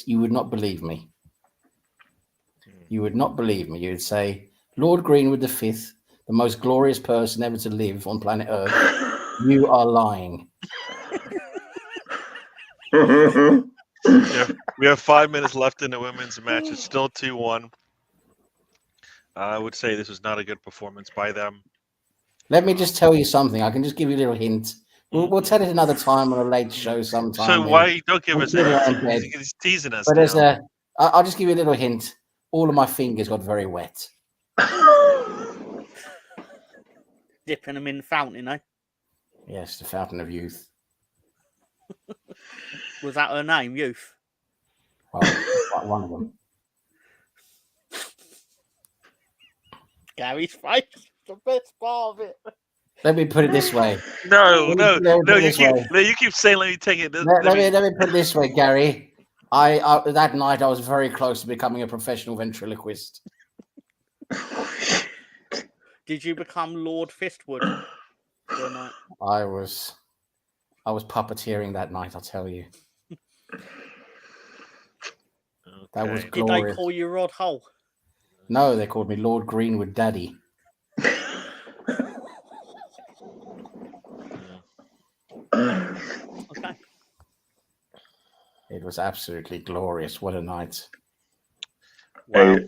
you would not believe me. You would not believe me. You would say, Lord Greenwood V, the most glorious person ever to live on planet Earth, you are lying. Yeah, we have 5 minutes left in the women's match. It's still 2-1. I would say this was not a good performance by them. Let me just tell you something. I can just give you a little hint. We'll tell it another time on a late show sometime. So why don't give us anything? He's teasing us. But I'll just give you a little hint. All of my fingers got very wet. Dipping them in the fountain, eh? Yes, the fountain of youth. Was that her name, Youth? Well, one of them. Gary's face, the best part of it. Let me put it this way. No. You keep saying, let me take it. Let me put it this way, Gary. I that night I was very close to becoming a professional ventriloquist. Did you become Lord Fistwood that night? I was puppeteering that night, I'll tell you. That was Did glorious. they call you Rod Hull? No, they called me Lord Greenwood Daddy. Okay. It was absolutely glorious. What a night. Wow. Hey,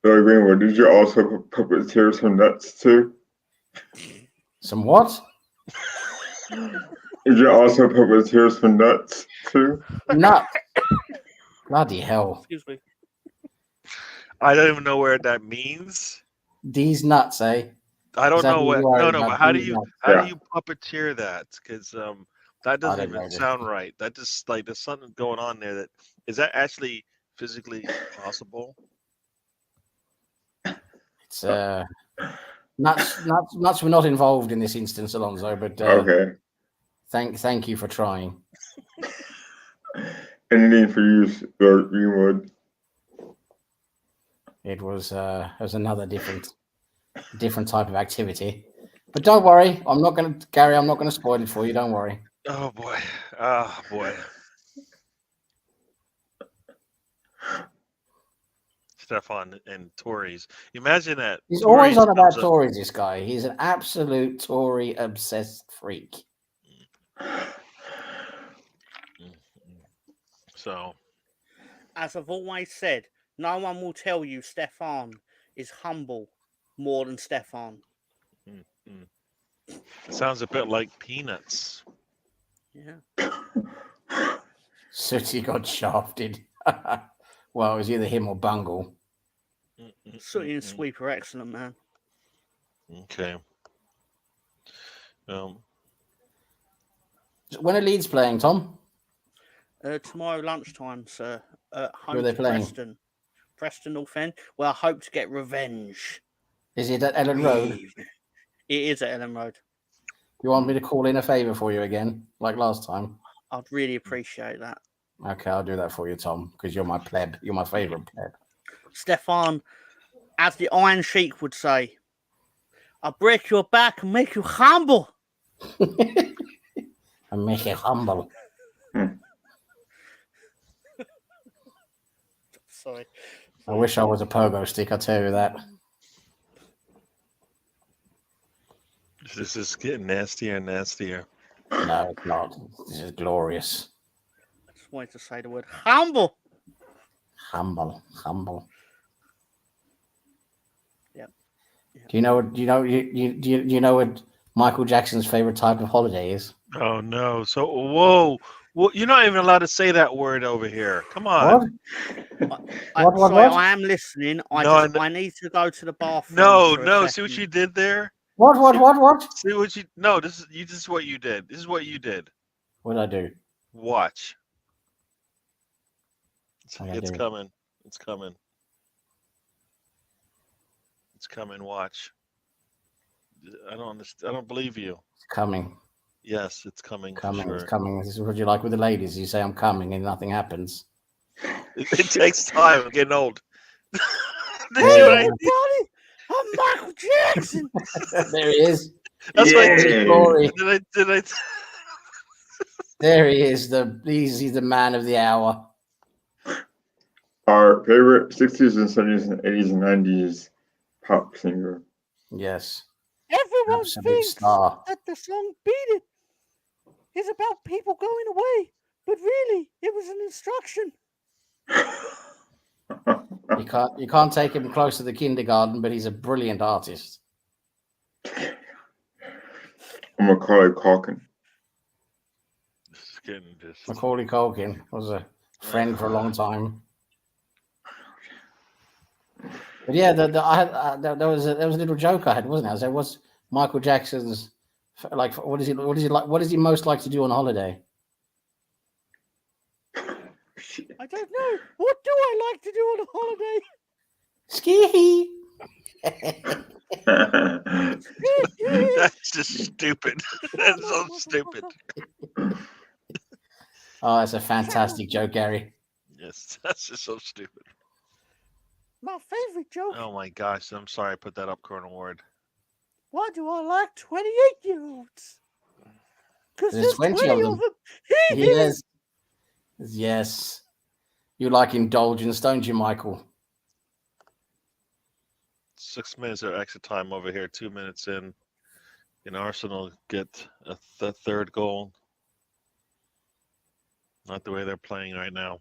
Lord Greenwood, did you also puppeteer some nuts too? Some what? Did you also puppeteer some nuts too? Nut. Bloody hell. Excuse me. I don't even know where that means. These nuts, eh? I don't know what. No. But how do you puppeteer that? Because that doesn't even sound right. That just like there's something going on there. That is that actually physically possible? It's nuts were not involved in this instance, Alonso. But okay. Thank you for trying. Anything for you, Lord Greenwood? It was another different type of activity. But don't worry, Gary, I'm not gonna spoil it for you, don't worry. Oh boy. Stefan and Tories. Imagine that. He's always on about Tories, this guy. He's an absolute Tory obsessed freak. So, as I've always said, no one will tell you Stefan is humble more than Stefan. It sounds a bit like Peanuts. Yeah. Sooty got shafted. Well, it was either him or Bungle. Sooty and Sweep are excellent, man. Okay. When are Leeds playing, Tom? Tomorrow lunchtime, sir. Home Who are they to playing? Preston North End. Well, I hope to get revenge. Is it at Ellen Road? It is at Ellen Road. You want me to call in a favour for you again, like last time? I'd really appreciate that. Okay, I'll do that for you, Tom, because you're my pleb. You're my favourite pleb. Stefan, as the Iron Sheik would say, I'll break your back and make you humble. And make you humble. Sorry. I wish I was a pogo stick, I'll tell you that. This is getting nastier and nastier. No, it's not. This is glorious. I just wanted to say the word humble. Humble. Yep. Do you know what Michael Jackson's favorite type of holiday is? Oh no! So whoa, you're not even allowed to say that word over here. Come on. What? I am listening. I need to go to the bathroom. No. See what you did there? What? See what you? No, this is what you did. This is what you did. What did I do? Watch. It's coming. It's coming. It's coming. Watch. I don't understand. I don't believe you. It's coming. Yes, it's coming. Coming. For sure. It's coming. This is what you like with the ladies. You say I'm coming and nothing happens. It takes time. I'm getting old. Hey, everybody! I'm Michael Jackson. There he is. That's Yeah. my Glory. Did I? There he is. He's the man of the hour. Our favorite 60s and 70s and 80s and 90s pop singer. Yes. Everyone Absolute thinks star. that the song "Beat It" is about people going away, but really, it was an instruction. You can't take him close to the kindergarten, but he's a brilliant artist. Macaulay Culkin. Macaulay Culkin was a friend for a long time. But yeah, there was a little joke I had, wasn't there? So what's Michael Jackson's like? What is he like? What does he most like to do on holiday? I don't know. What do I like to do on a holiday? Ski. That's just stupid. That's so stupid. Oh, that's a fantastic joke, Gary. Yes, that's just so stupid. My favorite joke. Oh my gosh, I'm sorry I put that up, Colonel Ward. Why do I like 28-year-olds? Because There's 20 of them. Yes. Yes. You like indulgence, don't you, Michael? 6 minutes of extra time over here. 2 minutes in. Can Arsenal get the third goal? Not the way they're playing right now.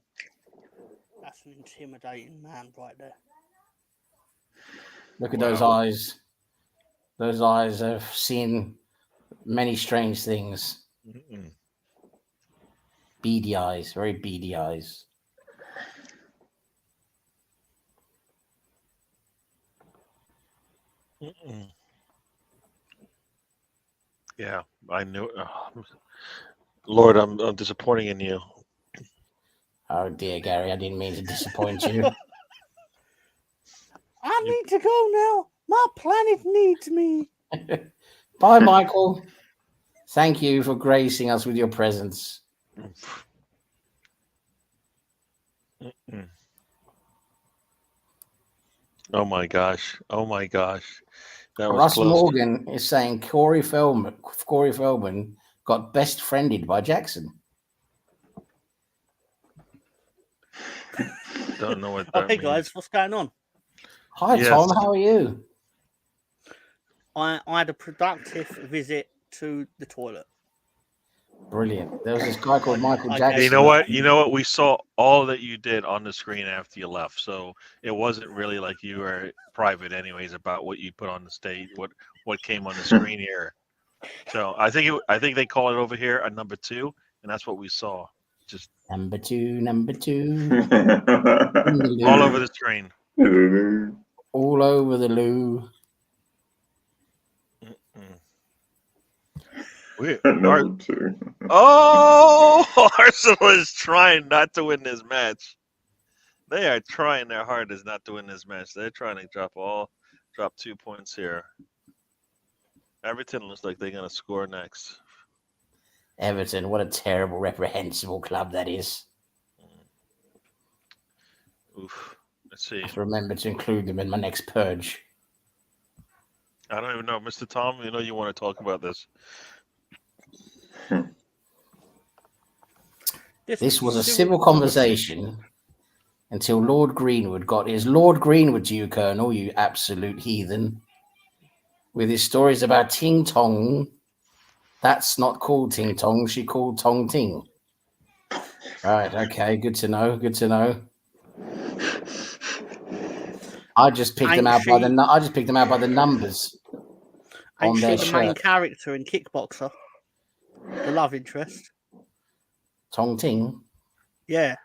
That's an intimidating man right there. Look at those eyes. Those eyes have seen many strange things. Mm-mm. Beady eyes, very beady eyes. Mm-mm. Yeah, I knew. Lord, I'm disappointing in you. Oh dear, Gary, I didn't mean to disappoint you. I need to go now. My planet needs me. Bye, Michael. Thank you for gracing us with your presence. Mm-mm. Oh my gosh! Oh my gosh! That was Russ close. Morgan is saying Corey Feldman got best friended by Jackson. Don't know what that Hey means. guys, what's going on? Hi, Yes. Tom. How are you? I had a productive visit to the toilet. Brilliant. There was this guy called Michael I Jackson. You know what? You know what? We saw all that you did on the screen after you left, so it wasn't really like you were private, anyways, about what you put on the stage, what came on the screen here. So I think they call it over here a number 2, and that's what we saw. Just Number two. all over the screen. All over the loo. Number 2. Oh, Arsenal is trying not to win this match. They are trying their hardest not to win this match. They're trying to drop 2 points here. Everton looks like they're gonna score next. Everton, what a terrible, reprehensible club that is. Oof. Let's see. I have to remember to include them in my next purge. I don't even know, Mr. Tom. You know you want to talk about this. This was a civil conversation until Lord Greenwood got his Lord Greenwood to you, Colonel, you absolute heathen, with his stories about Ting Tong. That's not called Ting Tong. She called Tong Ting. Right. Okay. Good to know. Good to know. I just picked them out by the numbers on their Ain't she the main shirt. character in Kickboxer? The love interest. Tong Ting. Yeah.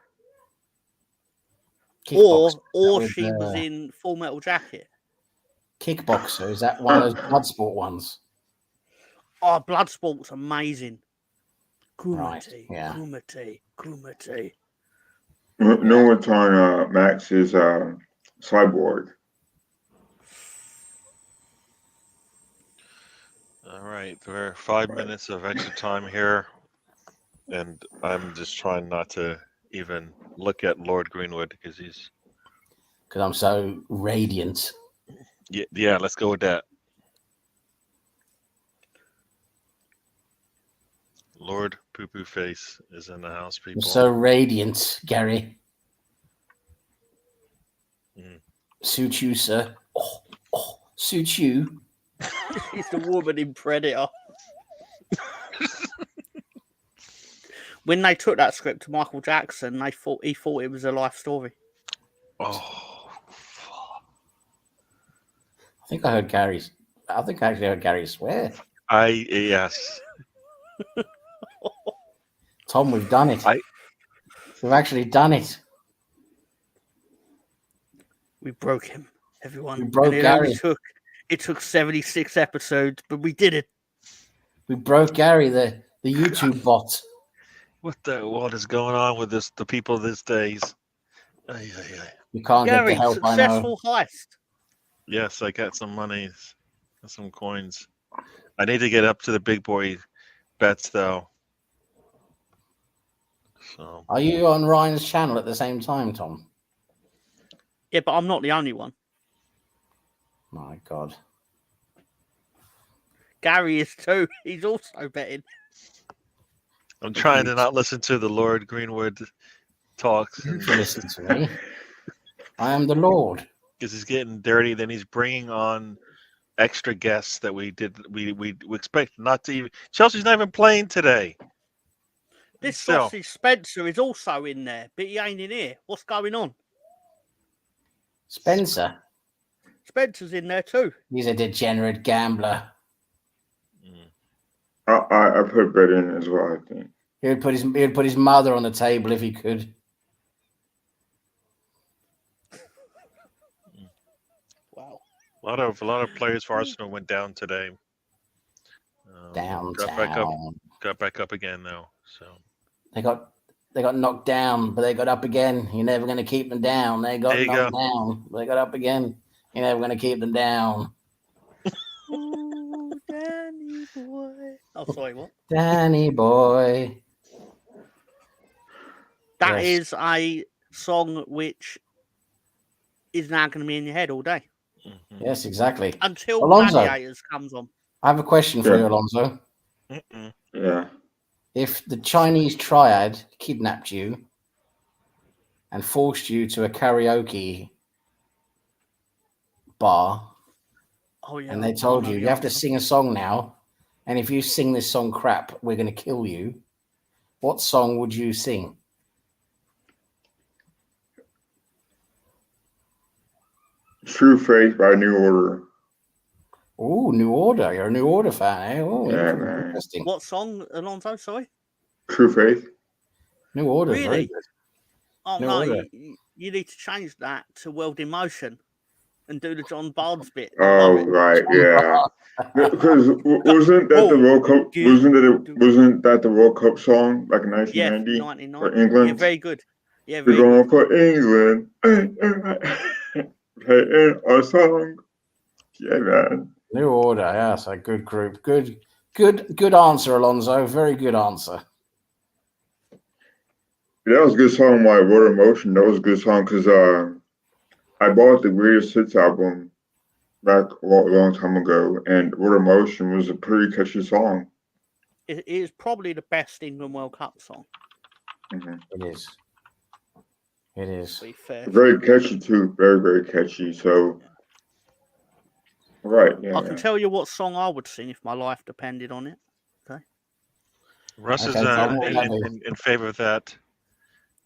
Kickboxer. Or That she was in Full Metal Jacket. Kickboxer. Is that one of those Bloodsport ones? Oh, Bloodsport's amazing. Kumite, Right, yeah. Kumite. No one's on Max is Cyborg. All right, there are 5 minutes of extra time here, and I'm just trying not to even look at Lord Greenwood because he's. Because I'm so radiant. Yeah, let's go with that. Lord Poo Poo Face is in the house, I'm people. so radiant, Gary. Mm. Suit you, sir. Oh, suit you. He's the woman in Predator. When they took that script to Michael Jackson, he thought it was a life story. Oh, fuck. I think I actually heard Gary swear. Yes. Tom, we've done it. We've actually done it. We broke him, everyone. We broke and Gary. It took 76 episodes, but we did it. We broke Gary, the YouTube bot. What is going on with the people these days? You can't Gary, get the help I know. successful heist. Yes, I got some money, some coins. I need to get up to the big boy bets though. So. Are you on Ryan's channel at the same time, Tom? Yeah, but I'm not the only one. My God. Gary is too. He's also betting. I'm trying to not listen to the Lord Greenwood talks. You can listen to me. I am the Lord. Because he's getting dirty, then he's bringing on extra guests that we expect not to even. Chelsea's not even playing today. This sausage Spencer is also in there, but he ain't in here. What's going on? Spencer's in there too. He's a degenerate gambler. I put bet in as well, I think. He would put his mother on the table if he could. Wow. A lot of players for Arsenal went down today. Downtown. Got back up again though. So they got knocked down, but they got up again. You're never going to keep them down. They got knocked down, but they got up again. You're never going to keep them down. Ooh, Danny boy. Oh, sorry, what? Danny boy. That is a song which is now going to be in your head all day. Mm-hmm. Yes, exactly. Until Alonso, Gladiators comes on. I have a question for you, Alonso. Yeah. If the Chinese triad kidnapped you and forced you to a karaoke bar, and they told you have to sing a song now, and if you sing this song crap, we're going to kill you, what song would you sing? True Faith by New Order. Oh, New Order. You're a New Order fan, eh? Oh, yeah, interesting. What song, Alonso? Sorry? True Faith. New Order. Really? Very good. Oh, New no. Order. You need to change that to World in Motion and do the John Barnes bit. Oh, right. Yeah. Because wasn't that the World Cup? Wasn't that the World Cup song back in 1990 for England? Yeah, very good. Yeah, we're going for England. Playing our song. Yeah, man. New Order. Yes, a good group. Good answer, Alonso. Very good answer. That was a good song by Word of Motion. That was a good song because I bought the Greatest Hits album back a long time ago, and Word of Motion was a pretty catchy song. It is probably the best England World Cup song. Mm-hmm. It is. It is. Very catchy too. Very, very catchy. So, right. Yeah. I can tell you what song I would sing if my life depended on it. Okay. Russ is in favor of that.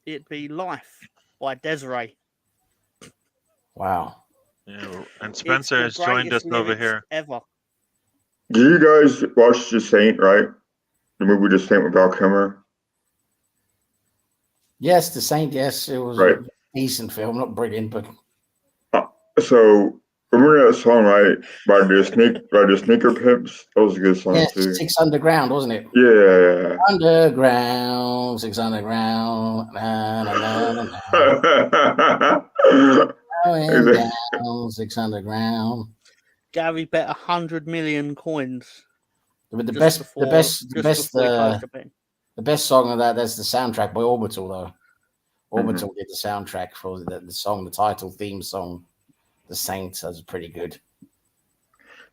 It'd be Life by Desiree. Wow. Yeah, and Spencer has joined us over here. Ever. Do you guys watch The Saint, right? The movie The Saint with Val Kilmer? Yes, The Saint, yes. It was a decent film, not brilliant, but... So, Remember that song, right? By the Sneaker Pimps? That was a good song Yes, too. 6 Underground, wasn't it? Yeah. Underground, 6 Underground. Na, na, na, na, na. Going down, 6 Underground. Gary bet 100 million coins. But the just best, before, the best, the just best, before he closed the pen. the best song of that's the soundtrack by Orbital, though. Orbital Mhm. did the soundtrack for the song, the title theme song. The Saints. That's pretty good.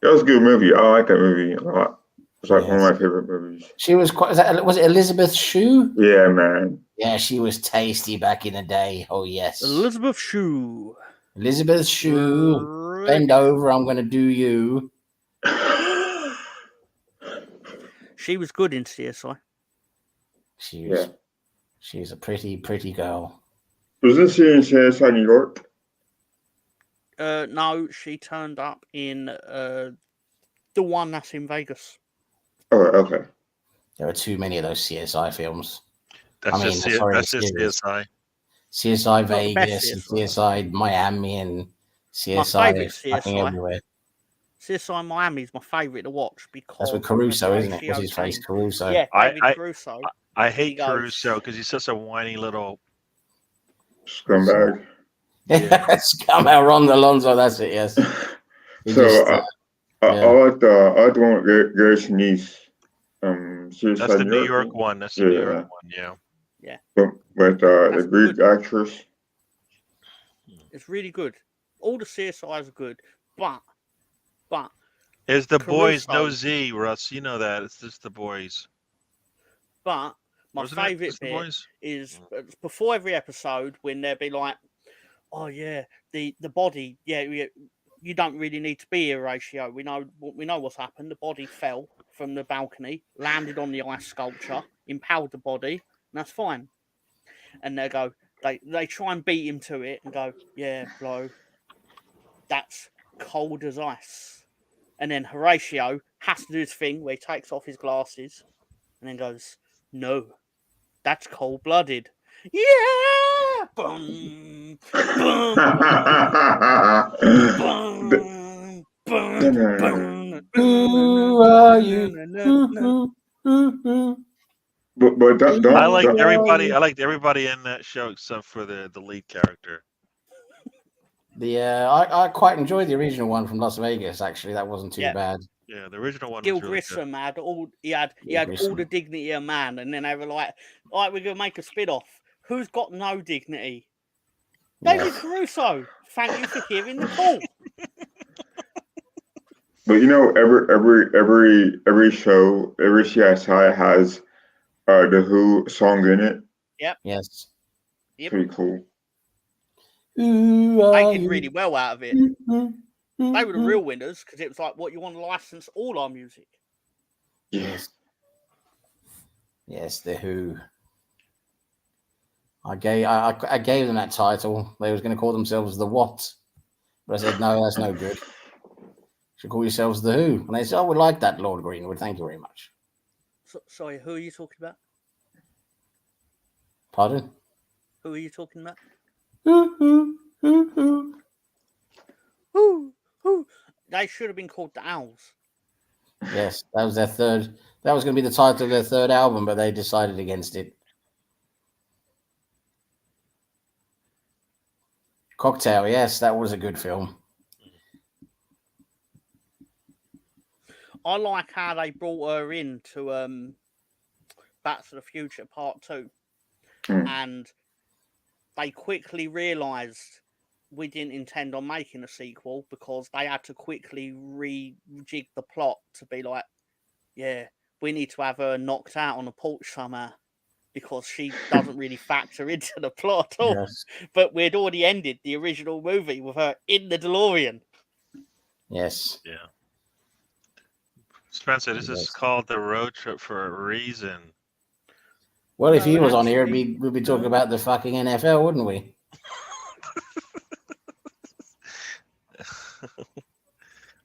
That was a good movie. I like that movie a lot. It's like one of my favorite movies. She was quite. Was it Elizabeth Shue? Yeah, man. Yeah, she was tasty back in the day. Oh yes, Elizabeth Shue. Elizabeth Shue. Bend over. I'm going to do you. She was good in CSI. She's a pretty girl. Was this in CSI New York? No, she turned up in the one that's in Vegas. Oh, okay. There are too many of those CSI films. That's just CSI. CSI Vegas and CSI Miami and CSI fucking everywhere. CSI Miami is my favourite to watch because that's with Caruso, isn't it? What's his face? Caruso. Yeah, David Caruso. I hate Caruso because he's such a whiny little scumbag. Yeah, Scumbag Ron Alonso. That's it. Yes. I like the one with Gary Sinise. That's the New York one. That's the New York one. Yeah. Yeah. With the Greek actress. It's really good. All the CSIs are good, but it's the Caruso, boys, no Z, Russ. You know that. It's just the boys. But my favourite bit is before every episode when they'll be like, "Oh yeah, the body, yeah, you don't really need to be here, Ratio. We know what's happened. The body fell from the balcony, landed on the ice sculpture, impaled the body, and that's fine." And they go, they try and beat him to it and go, "Yeah, bro, that's cold as ice." And then Horatio has to do his thing where he takes off his glasses and then goes, "No, that's cold-blooded." Yeah! Boom! Boom! Boom! Boom! Who are you? But I liked everybody in that show except for the lead character. I quite enjoyed the original one from Las Vegas. Actually, that wasn't too bad. Yeah, the original one. Gil Grissom had all the dignity of man, and then they were like, "All right, we're gonna make a spin-off. Who's got no dignity?" David Caruso. Thank you for hearing the call. But you know, every show, every CSI has the Who song in it. Yep. Yes. Yep. Pretty cool. They did really well out of it. They were the real winners because it was like, what, you want to license all our music? Yes. Yes, the Who. I gave them that title. They was going to call themselves the What, but I said no, that's no good. You should call yourselves the Who. And they said, "Oh, we like that, Lord Greenwood. Thank you very much." Sorry, who are you talking about? Pardon? Who are you talking about? Who. They should have been called the Owls. Yes, that was their third. That was going to be the title of their third album, but they decided against it. Cocktail, yes, that was a good film. I like how they brought her in to Back to the Future Part 2. And they quickly realised we didn't intend on making a sequel because they had to quickly rejig the plot to be like, yeah, we need to have her knocked out on a porch somehow because she doesn't really factor into the plot at all. Yes. But we'd already ended the original movie with her in the DeLorean. Yes. Yeah. Spencer, this is called the road trip for a reason. Well, if he was on here, we'd be talking about the fucking NFL, wouldn't we?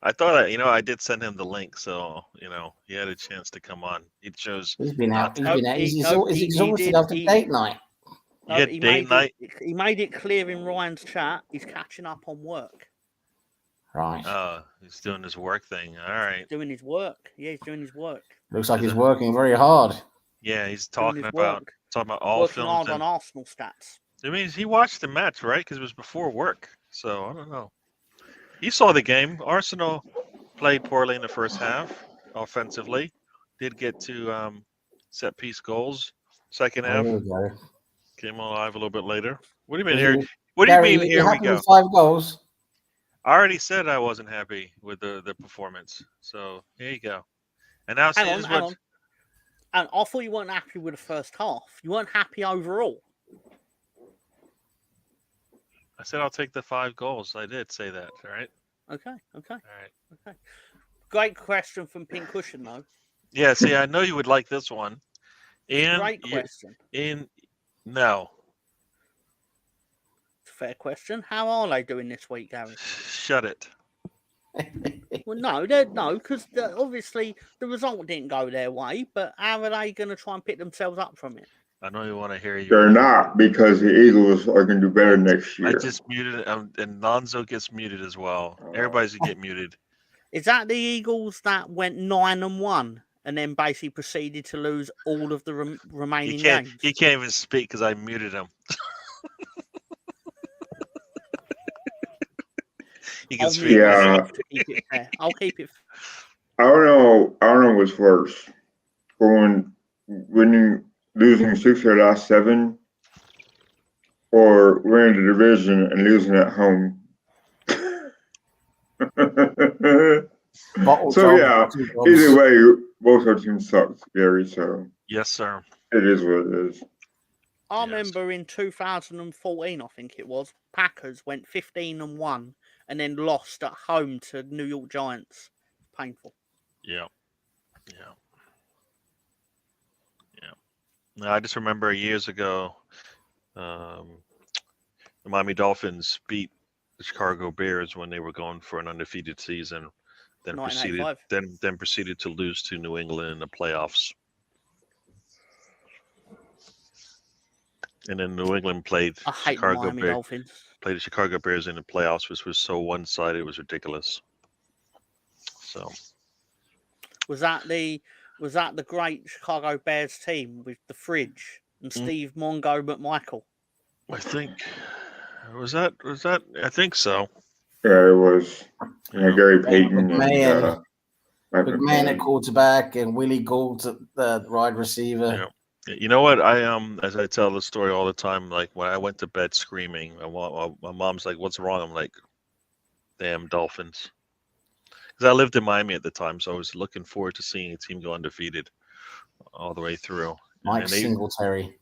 I thought, I did send him the link, so, he had a chance to come on. He chose. He's been out. He's exhausted after date night. No, he made it clear in Ryan's chat, he's catching up on work. Right. He's doing his work thing. All right. Doing his work. Yeah, he's doing his work. Looks like he's working very hard. Yeah, he's Doing talking his about work. all Working films. hard And on Arsenal stats. I mean, he watched the match, right? Because it was before work. So I don't know. He saw the game. Arsenal played poorly in the first half offensively. Did get to set piece goals. Second half There we go. came alive a little bit later. What do you mean Was here? you- What do you Gary, mean you here we happy go? with 5 goals? I already said I wasn't happy with the performance. So here you go. And now Hang here's on, what hang on. And I thought you weren't happy with the first half. You weren't happy overall. I said. I'll take the 5 goals. I did say that. All right. Okay. All right. Great question from Pink Cushion, though. Yeah. See, I know you would like this one. Great question. No. Fair question. How are they doing this week, Gary? Shut it. Well, no, because obviously the result didn't go their way. But how are they going to try and pick themselves up from it? I know you want to hear you. They're not, because the Eagles are going to do better next year. I just muted, and Lonzo gets muted as well. Everybody's gonna get muted. Is that the Eagles that went 9-1 and then basically proceeded to lose all of the remaining games? He can't even speak because I muted him. He can speak. Yeah. Keep it fair. I'll keep it. I don't know what's worse. Losing 6 of their last 7, or winning the division and losing at home. So yeah, either way, both our teams sucked, Gary. So Yes, sir. it is what it is. I remember in 2014, I think it was, Packers went 15-1 and then lost at home to New York Giants. Painful. Yeah. No, I just remember years ago, the Miami Dolphins beat the Chicago Bears when they were going for an undefeated season. Then proceeded to lose to New England in the playoffs. And then New England played the Chicago Bears in the playoffs, which was so one-sided, it was ridiculous. So was that the great Chicago Bears team with the fridge and Steve Mongo McMichael? I think was that I think so. Yeah, it was. Gary Payton McMahon at quarterback and Willie Gould at the wide receiver. Yeah. You know what? As I tell the story all the time, like when I went to bed screaming, my mom's like, "What's wrong?" I'm like, "Damn Dolphins," because I lived in Miami at the time, so I was looking forward to seeing a team go undefeated all the way through. Mike Singletary,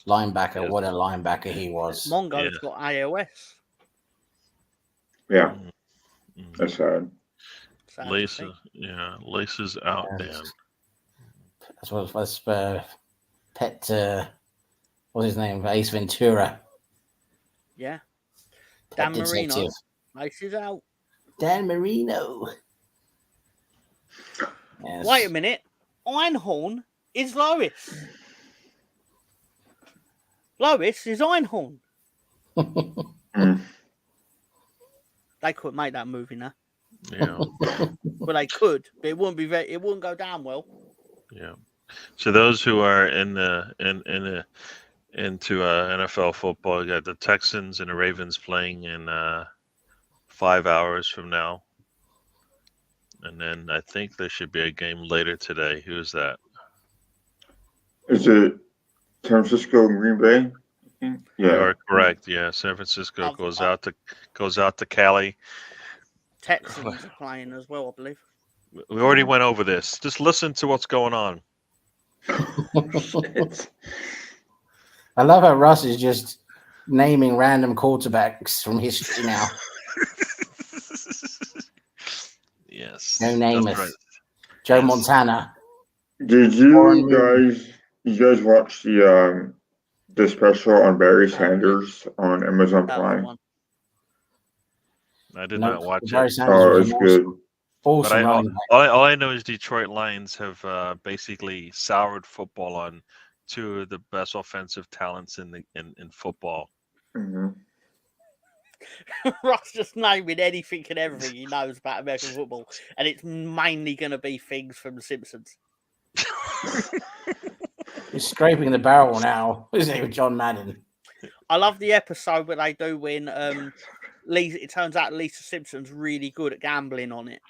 linebacker. Yeah. What a linebacker he was. Mongo's got AOS. Yeah, that's sad. Laces out, Dan. That's Pet, what's his name? Ace Ventura. Yeah. Pet Dan detective. Marino. Laces out. Dan Marino. Yes. Wait a minute. Einhorn is Lois. Lois is Einhorn. They could make that movie now. Yeah. Well, they could, but it wouldn't go down well. Yeah. So those who are into NFL football, you got the Texans and the Ravens playing in 5 hours from now, and then I think there should be a game later today. Who is that? Is it San Francisco and Green Bay? Yeah, you are correct. Yeah, San Francisco goes out to Cali. Texans are playing as well, I believe. We already went over this. Just listen to what's going on. I love how Russ is just naming random quarterbacks from history now. Yes. No Namath. Right. Joe Montana. Did you guys watch the special on Barry Sanders on Amazon Prime? I did not watch Barry it. Sanders it's good. Awesome. All I know is Detroit Lions have basically soured football on 2 of the best offensive talents in football. Mm-hmm. Ross just naming anything and everything he knows about American football, and it's mainly going to be things from The Simpsons. He's scraping the barrel now, isn't he, with John Madden? I love the episode where they do when it turns out Lisa Simpson's really good at gambling on it,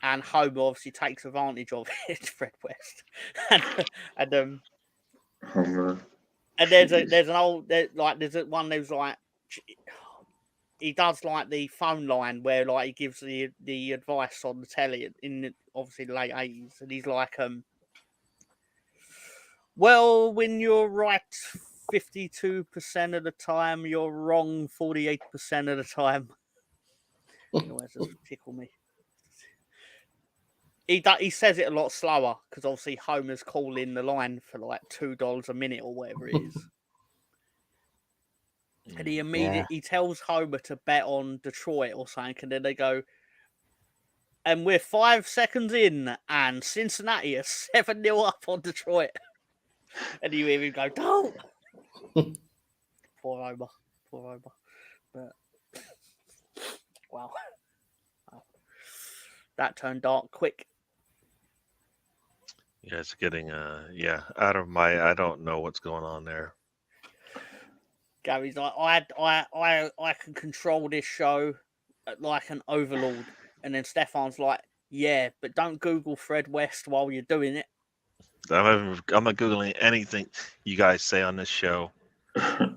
and Homer obviously takes advantage of it. Fred West, and Homer. and there's an old there's one who's like he does like the phone line where like he gives the advice on the telly in obviously the late 80s, and he's like well, when you're right 52% of the time, you're wrong 48% of the time. Anyway, just tickle me. He says it a lot slower because obviously Homer's calling the line for like $2 a minute or whatever it is. And he tells Homer to bet on Detroit or something, and then they go, and we're 5 seconds in, and Cincinnati are 7-0 up on Detroit. And you hear him go, don't! Poor Homer. But, wow. That turned dark quick. Yeah, it's getting out of my. I don't know what's going on there. Gary's like, I can control this show like an overlord. And then Stefan's like, yeah, but don't Google Fred West while you're doing it. I'm not Googling anything you guys say on this show.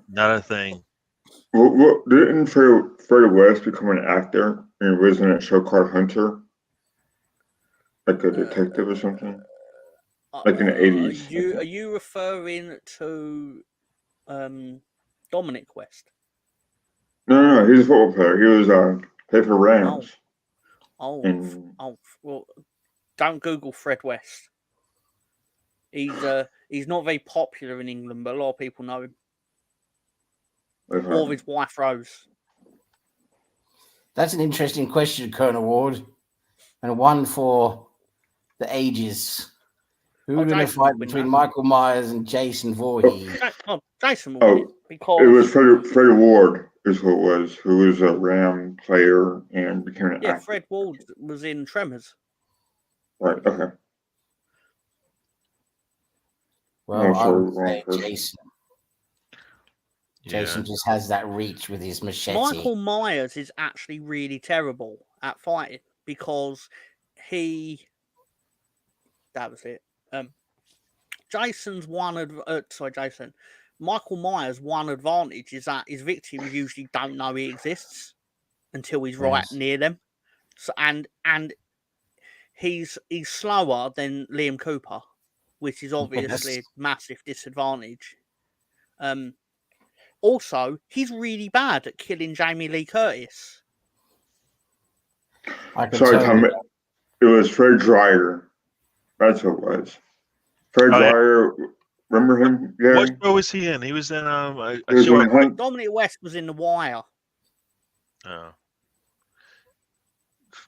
Not a thing. Well, didn't Fred West become an actor and was in a show called Hunter? Like a detective or something? Like in the 80s. Are you referring to Dominic West? No, he's a football player. He was played for Rams. Well, don't Google Fred West. He's not very popular in England, but a lot of people know him. Or his wife Rose. That's an interesting question, Colonel Ward, and one for the ages. Who would win a fight between Michael Myers and Jason Voorhees? Jason will win it because it was Freddie Ward is who it was, who was a Ram player and became an actor. Yeah, Fred Ward was in Tremors. Right. Okay. Well, I would say Jason. Jason just has that reach with his machete. Michael Myers is actually really terrible at fighting because that was it. Michael Myers' one advantage is that his victims usually don't know he exists until he's right near them. So and he's slower than Liam Cooper, which is obviously a massive disadvantage. Also, he's really bad at killing Jamie Lee Curtis. Sorry, Tom. It was Fred Dryer. That's what it was. Fred Dryer. Remember him? Yeah. What show was he in? He was in a show. Dominic West was in The Wire. Oh.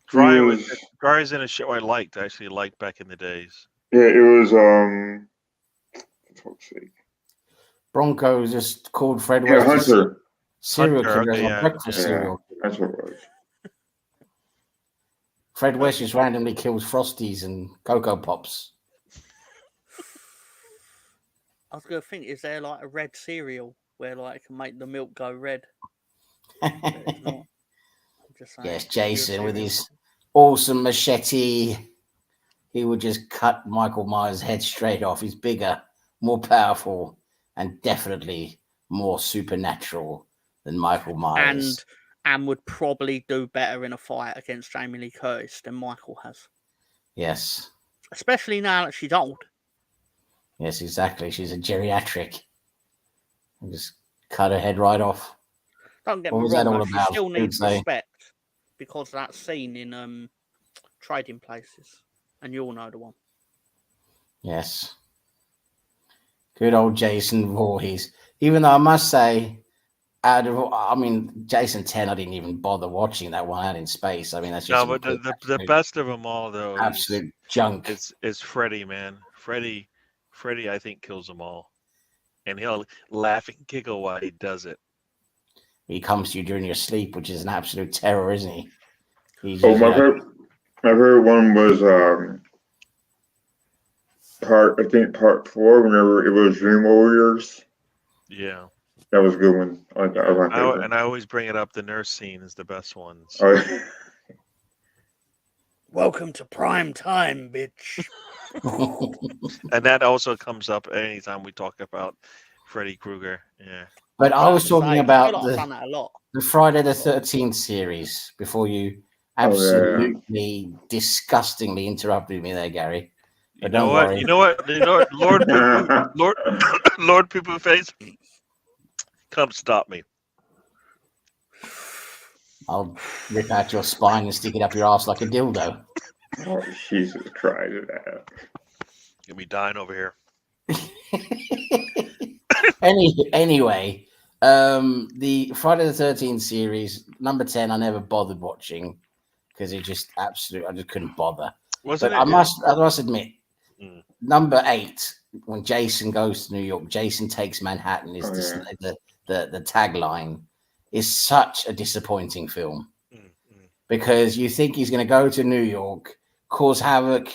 Dryer's in a show I actually liked back in the days. Yeah, it was let's see. Bronco just called Fred West Hunter. Serial killer, breakfast cereal. That's what it was. Fred West just randomly kills Frosties and Cocoa Pops. I was going to think, is there like a red cereal where like it can make the milk go red? Yes, Jason with his awesome machete, he would just cut Michael Myers' head straight off. He's bigger, more powerful, and definitely more supernatural than Michael Myers. And would probably do better in a fight against Jamie Lee Curtis than Michael has. Yes. Especially now that she's old. Yes, exactly. She's a geriatric. Just cut her head right off. Don't get me wrong, she still needs respect because of that scene in Trading Places. And you all know the one. Yes. Good old Jason Voorhees. Even though I must say, Jason 10, I didn't even bother watching that one out in space. I mean, that's just... No, but the best of them all, though, absolute junk. It's Freddy, man. Freddy, I think, kills them all. And he'll laugh and giggle while he does it. he comes to you during your sleep, which is an absolute terror, isn't he? He's Oh, just, my favorite one was part 4. Whenever it was Dream Warriors, Yeah. that was a good one. I like that. That was my favorite. And I always bring it up. The nurse scene is the best one. So. Oh, Welcome to prime time, bitch. And that also comes up anytime we talk about Freddy Krueger. Yeah. But I was talking about I've done that a lot. the Friday the 13th series before you Oh, yeah. absolutely disgustingly interrupted me there, Gary. But You know don't what? worry. You know what? You know what? Lord Poo Face, come stop me. I'll rip out your spine and stick it up your ass like a dildo. Oh, Jesus Christ. You'll be dying over here. Anyway, the Friday the 13th series, number 10, I never bothered watching because it just I just couldn't bother. I must admit, number 8, when Jason goes to New York, Jason takes Manhattan is the tagline, is such a disappointing film because you think he's going to go to New York, cause havoc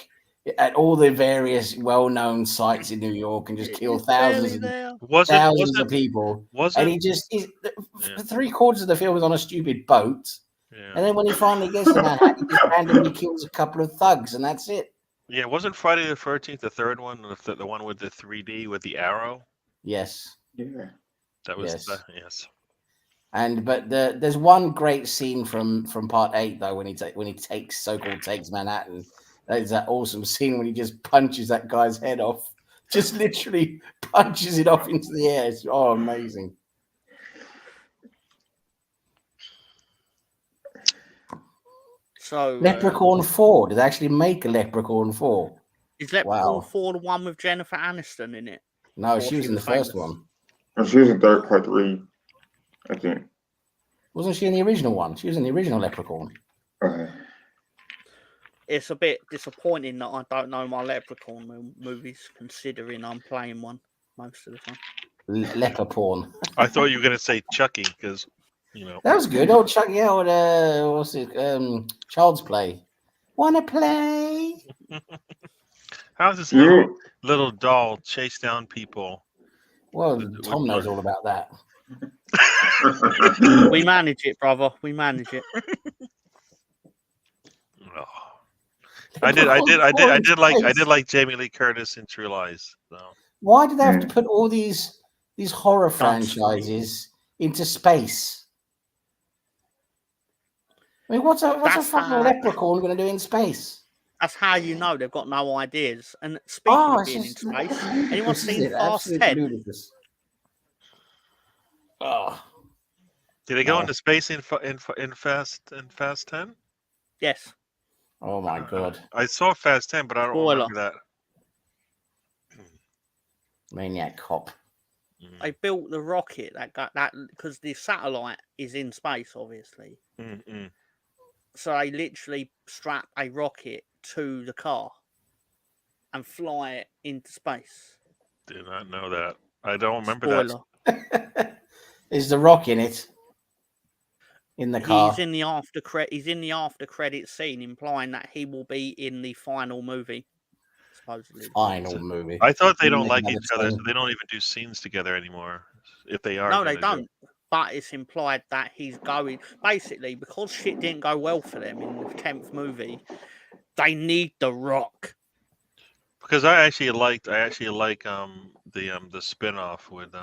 at all the various well-known sites in New York and just kill thousands of people. And he just 3/4 of the film is on a stupid boat. Yeah. And then when he finally gets to Manhattan, he just randomly kills a couple of thugs, and that's it. Yeah, wasn't Friday the 13th the third one, the one with the 3D with the arrow? Yes. Yeah. That was yes. But there's one great scene from part 8 though when he takes Manhattan. That is that awesome scene when he just punches that guy's head off, just literally punches it off into the air. It's amazing. So Leprechaun 4. Did they actually make a Leprechaun 4? Is Leprechaun 4 the one with Jennifer Aniston in it? No, she was in the first one. No, she was in part 3, I think. Wasn't she in the original one? She was in the original Leprechaun. It's a bit disappointing that I don't know my Leprechaun movies, considering I'm playing one most of the time. Leper porn. I thought you were going to say Chucky because, you know. That was good. Old Chucky, what's it? Child's Play. Wanna play? How does this little doll chase down people? Well, Tom knows all about that. We manage it, brother. We manage it. Oh. I did like Jamie Lee Curtis in True Lies. So. Why do they have to put all these horror franchises into space? I mean, what's a fucking leprechaun going to do in space? That's how you know they've got no ideas. And speaking of being in space, anyone seen Fast 10? Oh. Did they go into space in Fast 10? Yes. Oh my god! I saw Fast 10, but I don't remember that. Maniac Cop. They built the rocket that because the satellite is in space, obviously. So they literally strap a rocket to the car and fly it into space. Did not know that. I don't remember that. Is the Rock in it? In the car. He's in the after credit scene, implying that he will be in the final movie. Supposedly. Final movie. I thought they don't like each other, so they don't even do scenes together anymore. If they are, no, they don't. But it's implied that he's going basically because shit didn't go well for them in the 10th movie. They need the Rock. Because I actually like the spin-off with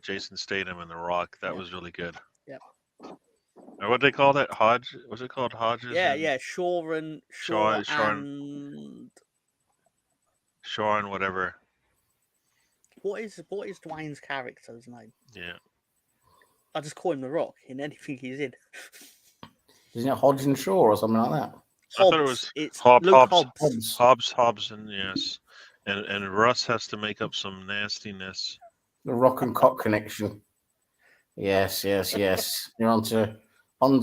Jason Statham and the Rock. That was really good. Yep. Or what they call that? Hodge? Was it called Hodges? Yeah. Shaw and whatever. What is Dwayne's character's name? Yeah. I just call him the Rock in anything he's in. Isn't it Hodge and Shaw or something like that? Hobbs. I thought it was it's Hobbs, and yes. And Russ has to make up some nastiness. The Rock and Cock connection. Yes. You're onto one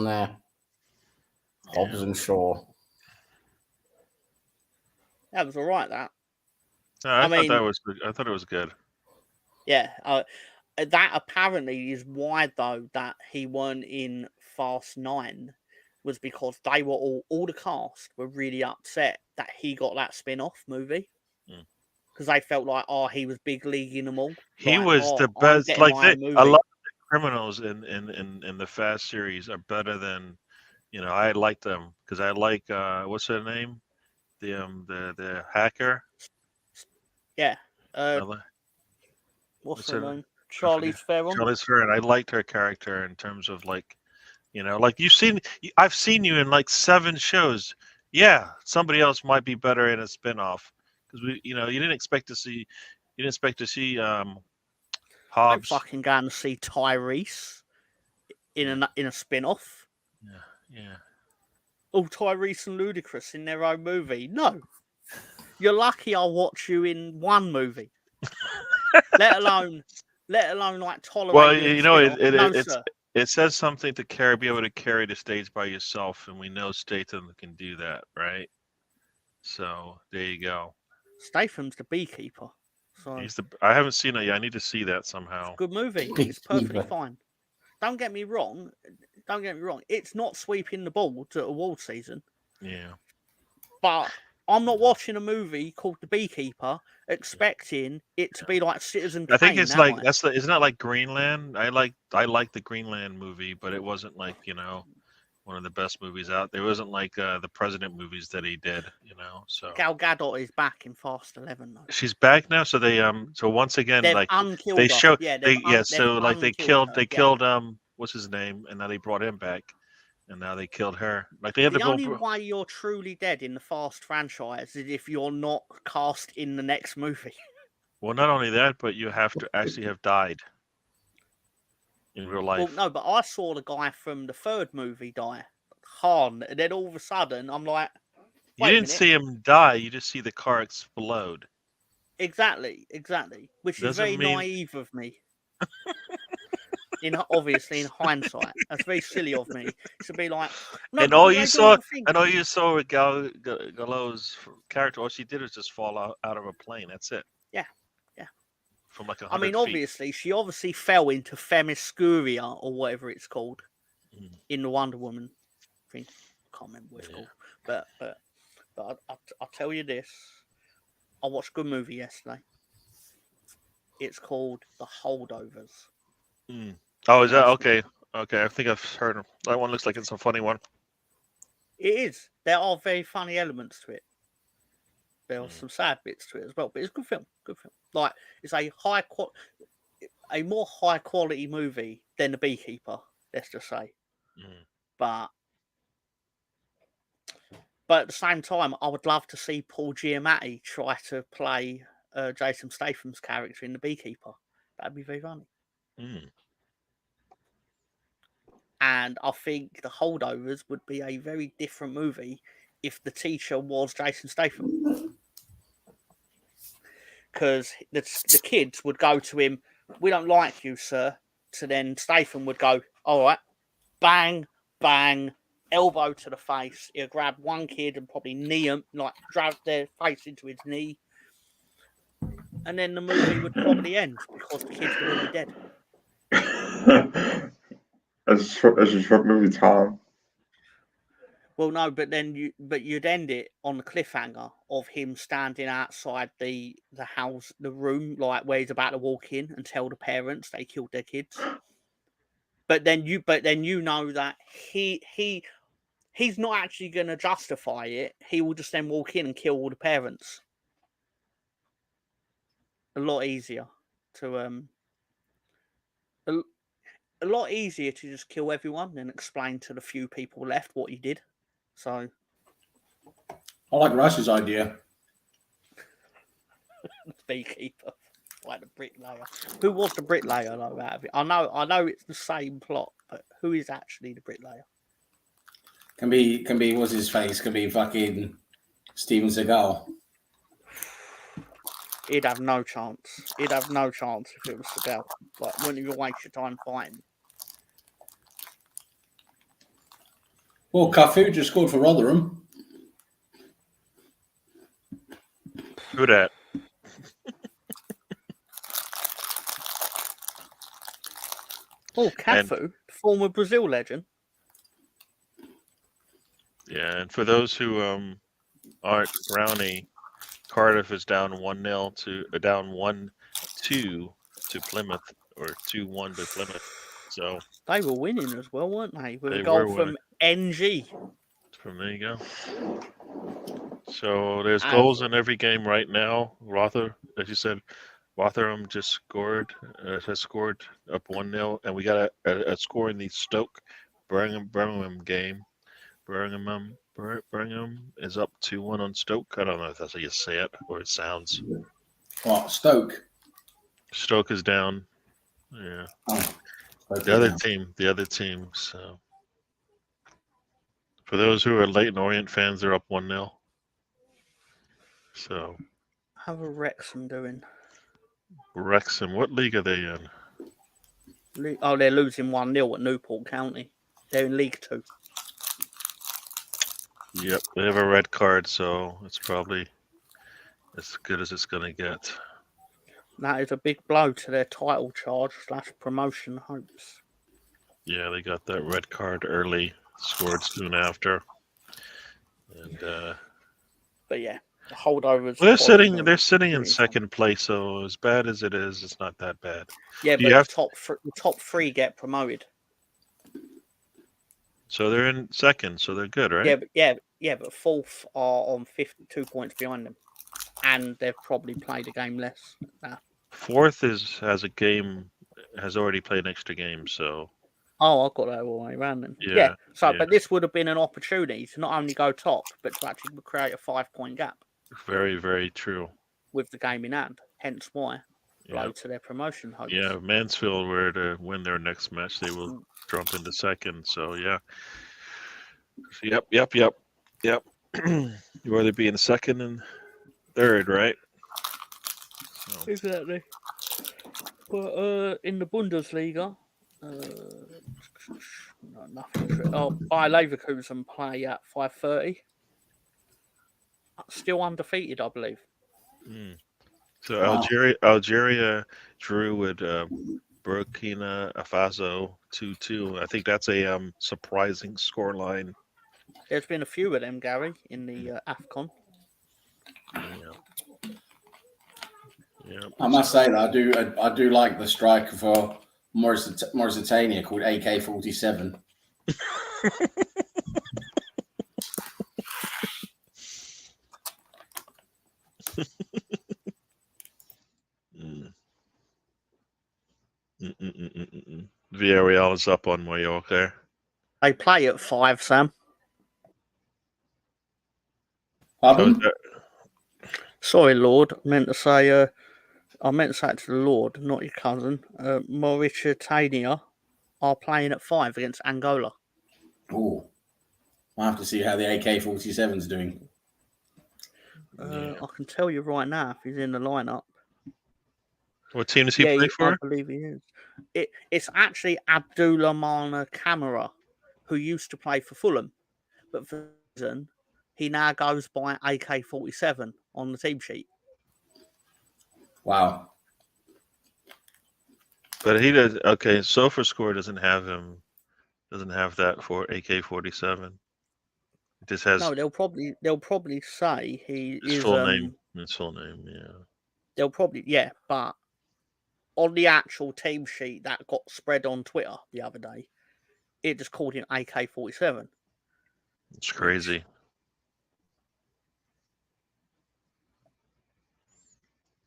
there. Hobbs and Shaw. That was all right. That. No, I thought it was good. Yeah, that apparently is why, though, that he weren't in Fast 9, was because they were all the cast were really upset that he got that spin-off movie. Because they felt like, he was big leaguing them all. He like, was the I'm best. getting Like my own movie. a lot of the criminals in the Fast series are better than, I like them because I like what's her name, the hacker. Yeah. What's her name? Charlize Theron. Charlize Theron. I liked her character in terms of like I've seen you in like 7 shows. Yeah, somebody else might be better in a spinoff because you didn't expect to see I'm Hobbs. fucking going to see Tyrese in a spin-off. Yeah. Oh, Tyrese and Ludacris in their own movie. No. You're lucky I'll watch you in one movie. let alone like tolerate. Well, it says something to be able to carry the stage by yourself, and we know Statham can do that, right? So there you go. Statham's the beekeeper. So I haven't seen it yet. I need to see that somehow. It's a good movie. It's perfectly fine. Don't get me wrong. It's not sweeping the ball to award season. Yeah. But I'm not watching a movie called The Beekeeper expecting it to be like Citizen Kane. I think it's like isn't that like Greenland? I like the Greenland movie, but it wasn't like, one of the best movies out there. It wasn't like the President movies that he did, so Gal Gadot is back in Fast 11 though. She's back now, so they so once again they've like unkilled they her. show they killed what's his name, and now they brought him back. And now they killed her. Like they have the only way you're truly dead in the Fast franchise is if you're not cast in the next movie. Well, not only that, but you have to actually have died in real life. Well, no, but I saw the guy from the 3rd movie die, Han, and then all of a sudden I'm like, you didn't see him die. You just see the car explode. Exactly. Which is very naive of me. Obviously, in hindsight, that's very silly of me to be like. No, and all you saw with Gal Gadot's character, all she did was just fall out of a plane. That's it. Yeah. From like 100 feet. Obviously, she fell into Themyscira or whatever it's called in the Wonder Woman thing. Can't remember what it's called, but I'll tell you this: I watched a good movie yesterday. It's called The Holdovers. Oh, is that okay? Okay, I think I've heard of that one. Looks like it's a funny one. It is. There are very funny elements to it. There are some sad bits to it as well, but it's a good film. Like it's a more high quality movie than The Beekeeper. Let's just say. But at the same time, I would love to see Paul Giamatti try to play Jason Statham's character in The Beekeeper. That'd be very funny. And I think The Holdovers would be a very different movie if the teacher was Jason Statham. Because the kids would go to him, "We don't like you, sir." So then Statham would go, "All right," bang, bang, elbow to the face. He'll grab one kid and probably knee him, like drive their face into his knee. And then the movie would probably end because the kids would all be dead. That's a short movie, Tom. Well, no, but you'd end it on the cliffhanger of him standing outside the house, the room, like where he's about to walk in and tell the parents they killed their kids. But then you know that he's not actually going to justify it. He will just then walk in and kill all the parents. A lot easier to a lot easier to just kill everyone and explain to the few people left what he did. So I like Russ's idea. Beekeeper, like the bricklayer. Who was the bricklayer though? Out of it, I know it's the same plot, but who is actually the bricklayer? Can be. What's his face? Can be fucking Steven Seagal. He'd have no chance. If it was Seagal. Like, wouldn't even waste your time fighting. Well, Cafu just scored for Rotherham. Who that? Oh, Cafu, former Brazil legend. Yeah, and for those who aren't Brownie, Cardiff is down 1-0 to down 1-2 to Plymouth, or 2-1 to Plymouth. So they were winning as well, weren't they? With they a goal were from winning. NG. From there you go. So there's goals in every game right now. Rother, as you said, Rotherham just scored, has scored up 1-0, and we got a score in the Stoke Birmingham game. Birmingham is up 2-1 on Stoke. I don't know if that's how you say it or it sounds. What, Stoke? Stoke is down. Yeah. Oh, The other team. So for those who are Leyton Orient fans, they're up 1-0. So How are Wrexham doing? Wrexham, what league are they in? Oh, they're losing 1-0 at Newport County. They're in League 2. Yep, they have a red card, so it's probably as good as it's going to get. That is a big blow to their title charge / promotion hopes. Yeah, they got that red card early, scored soon after. And but yeah, the holdovers. Well, they're sitting in second place, so as bad as it is, it's not that bad. Yeah, but the top three get promoted. So they're in second, so they're good, right? But fourth are on 52 points behind them, and they've probably played a game less. Fourth has already played an extra game, so. Oh, I got that all the way around then. Yeah. But this would have been an opportunity to not only go top, but to actually create a 5-point gap. Very, very true. With the game in hand, hence why blow to their promotion hopes. Yeah, if Mansfield were to win their next match, they will jump into second. So yeah. Yep. You rather be in second and third, right? So. Exactly. But in the Bundesliga, no, nothing. Oh, Bayer Leverkusen play at 5:30. Still undefeated, I believe. So Algeria drew with Burkina Faso 2-2. I think that's a surprising scoreline. There's been a few of them, Gary, in the AFCON. Yeah. I must say that I do like the striker for Mauritania called AK-47. Villarreal is up on Mallorca. They play at 5, Sam. Pardon? Sorry, Lord. I meant to say it to the Lord, not your cousin. Mauritania are playing at 5 against Angola. Oh, I have to see how the AK-47 is doing. I can tell you right now if he's in the lineup. What team does he play for? I believe he is. It's actually Abdulrahman Kamara, who used to play for Fulham, but for some reason he now goes by AK-47 on the team sheet. Wow. But he does. Okay, SofaScore doesn't have that for AK-47. It just has. No, they'll probably say he is full name. His full name, yeah. They'll probably but on the actual team sheet that got spread on Twitter the other day, it just called him AK-47. It's crazy.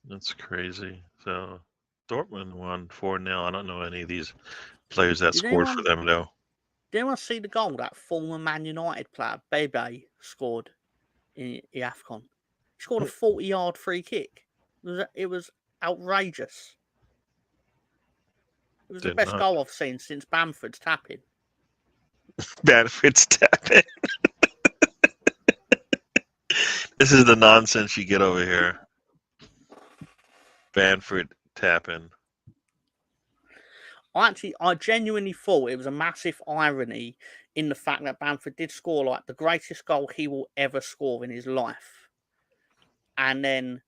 That's crazy. So Dortmund won 4-0. I don't know any of these players that scored for them, though. Did anyone see the goal that former Man United player, Bebe, scored in the AFCON? He scored a 40-yard free kick. It was outrageous. It was the best goal I've seen since Bamford's tapping. Bamford's tapping. This is the nonsense you get over here. Bamford tapping. I genuinely thought it was a massive irony in the fact that Bamford did score like the greatest goal he will ever score in his life. And then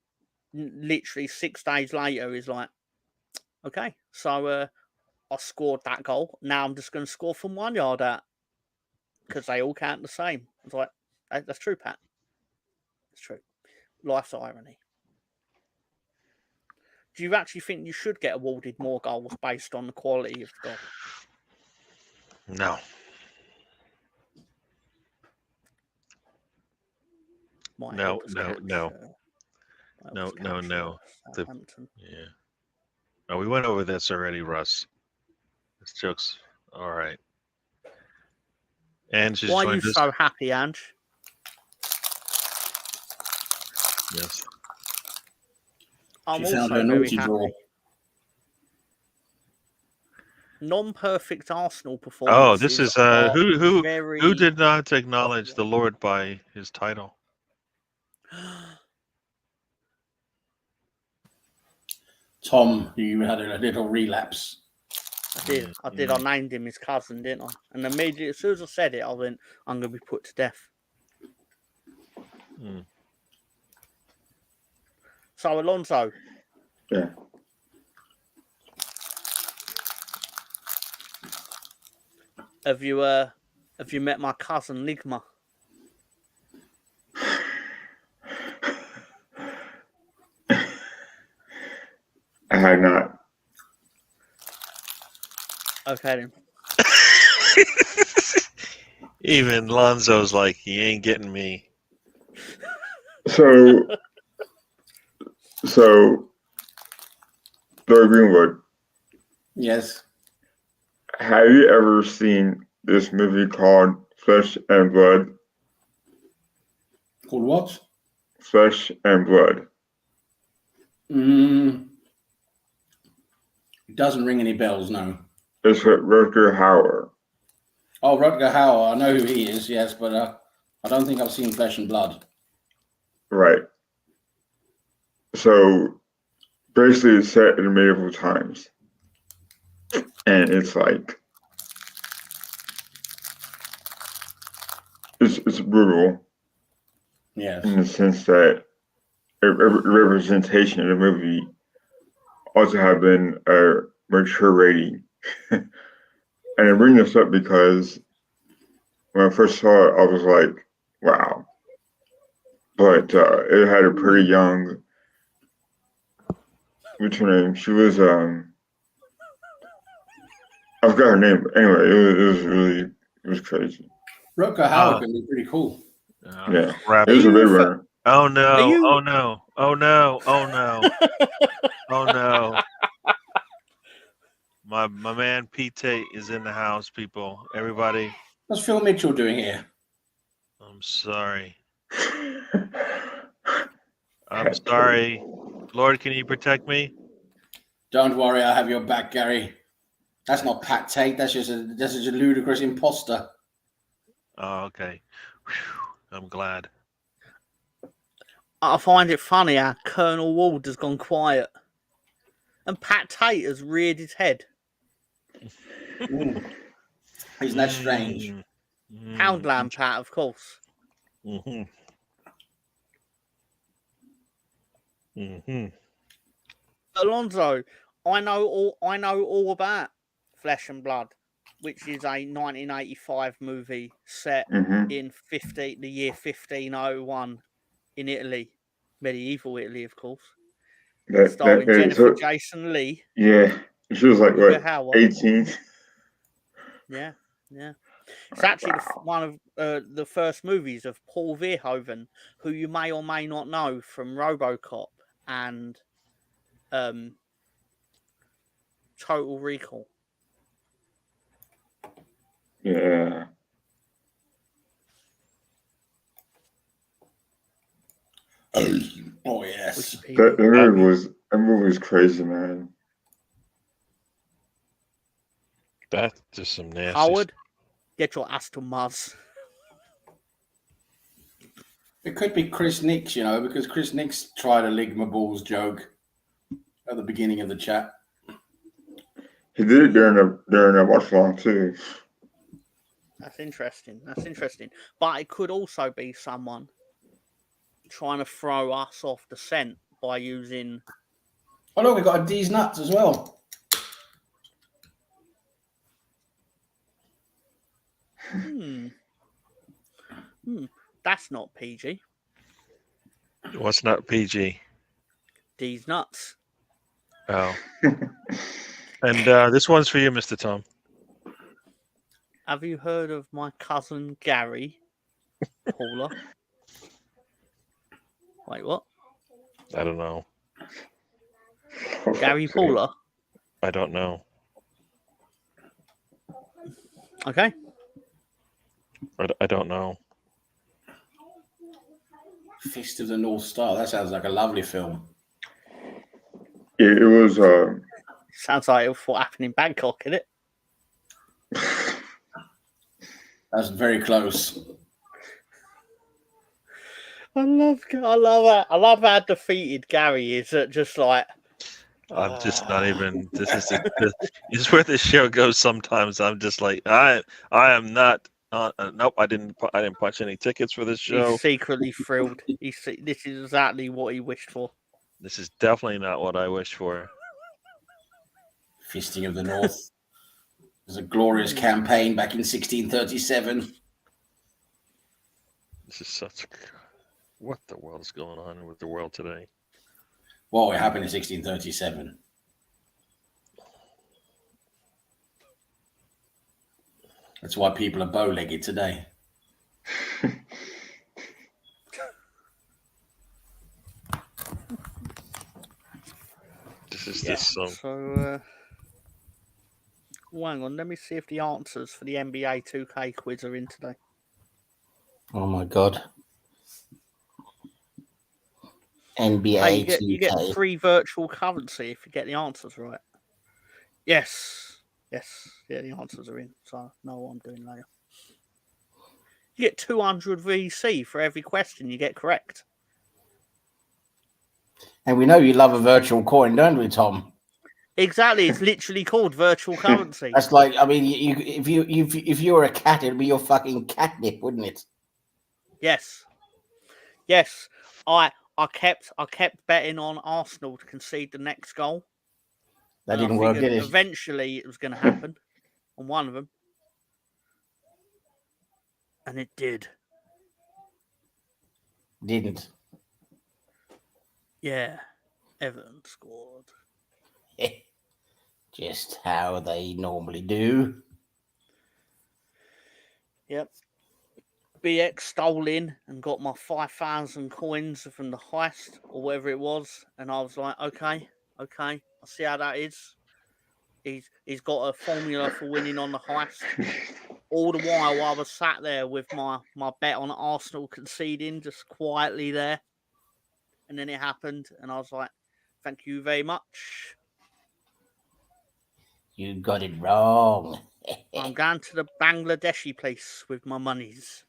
literally 6 days later, he's like, okay, so I scored that goal. Now I'm just going to score from 1 yard out because they all count the same. I was like, that's true, Pat. It's true. Life's irony. Do you actually think you should get awarded more goals based on the quality of the goal? No. My No, Elders no, catch, no. my No, Elders no, catch, no. The- Southampton. Yeah. Oh, we went over this already, Russ. This joke's all right. And she's Why are you joined us. so happy, Ange? Yes. I'm She found also her very naughty happy. drawer. Non-perfect Arsenal Oh, performances. this is are who very... did not acknowledge the Lord by his title? Tom, you had a little relapse. I did. I did. I named him his cousin, didn't I? And immediately, as soon as I said it, I went, "I'm going to be put to death." Hmm. So, Alonso. Yeah. Have you met my cousin Ligma? I had not. Okay then. Even Lonzo's like, he ain't getting me. So Lord Greenwood, Yes. have you ever seen this movie called Flesh and Blood? Called what? Flesh and Blood. It doesn't ring any bells, no. It's with Rutger Hauer. Oh, Rutger Hauer. I know who he is, yes, but I don't think I've seen Flesh and Blood. Right. So basically it's set in medieval times. And it's like it's brutal Yes. in the sense that every representation of the movie also have been a mature rating. And I bring this up because when I first saw it, I was like, wow. But it had a pretty young, what's her name? She was, I forgot her name. But anyway, it was crazy. Rutger Hauer can be pretty cool. Yeah. Crap. It was a big runner. Oh no! you- Oh no! Oh no! Oh no! Oh no! My man Pete is in the house, people. Everybody, What's Phil Mitchell doing here? I'm sorry. I'm sorry. Lord, can you protect me? Don't worry, I have your back, Gary. That's not Pat Tate. That's just a ludicrous imposter. Oh, okay. Whew, I'm glad. I find it funny how Colonel Ward has gone quiet, and Pat Tate has reared his head. Isn't that strange? Poundland Pat, of course. Mm-hmm. Mm-hmm. Alonso, I know all about Flesh and Blood, which is a 1985 movie set in the year 1501 in Italy, medieval Italy, of course. Starring Jennifer Jason Leigh. Yeah, she was like what, Hauer. 18? Yeah. It's actually one of the first movies of Paul Verhoeven, who you may or may not know from RoboCop and Total Recall. Yeah. Oh yes. That movie was crazy, man. That's just some nasty. Howard, get your ass to Mars. It could be Chris Nix, because Chris Nix tried a Ligma Balls joke at the beginning of the chat. He did it during a watch along too. That's interesting. But it could also be someone trying to throw us off the scent by using. Oh look, we got a D's nuts as well. That's not PG. What's not PG? These nuts. Oh. And this one's for you, Mr. Tom. Have you heard of my cousin Gary Paula? Wait, what? I don't know. Gary Paula? I don't know. Okay. I don't know. Fist of the North Star. That sounds like a lovely film. It was. Sounds like what happened in Bangkok, isn't it? That's very close. I love how defeated Gary is. At just like I'm just not even. This is where this show goes. Sometimes I'm just like I am not. Nope, I didn't punch any tickets for this show. He's secretly thrilled. This is exactly what he wished for. This is definitely not what I wished for. Fisting of the North. It was a glorious campaign back in 1637. This is such. What the world is going on with the world today? Well, it happened in 1637. That's why people are bow-legged today. This is this song. So, hang on. Let me see if the answers for the NBA 2K quiz are in today. Oh my God. NBA Hey, 2K. you get free virtual currency if you get the answers right. Yes. Yeah, the answers are in. So I know what I'm doing later. You get 200 VC for every question you get correct. And we know you love a virtual coin, don't we, Tom? Exactly. It's literally called virtual currency. That's like, I mean, if you were a cat, it'd be your fucking catnip, wouldn't it? Yes. I kept betting on Arsenal to concede the next goal. That didn't work, did it? Eventually, it was going to happen on one of them, and it did. Didn't. Yeah, Everton scored. Just how they normally do. Yep. BX stole in and got my 5,000 coins from the heist or whatever it was, and I was like, okay, I see how that is. He's got a formula for winning on the heist. All the while I was sat there with my bet on Arsenal conceding, just quietly there, and then it happened, and I was like, thank you very much. You got it wrong. I'm going to the Bangladeshi place with my monies.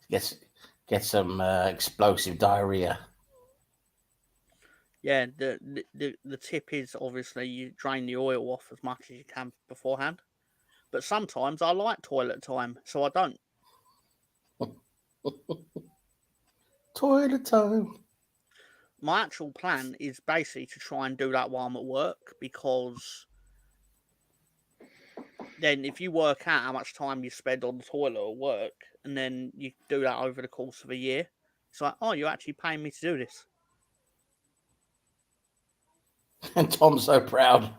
Get some explosive diarrhea. Yeah, the tip is obviously you drain the oil off as much as you can beforehand. But sometimes I like toilet time, so I don't. Toilet time. My actual plan is basically to try and do that while I'm at work, because then if you work out how much time you spend on the toilet at work, and then you do that over the course of a year, it's like, oh, you're actually paying me to do this. And Tom's so proud.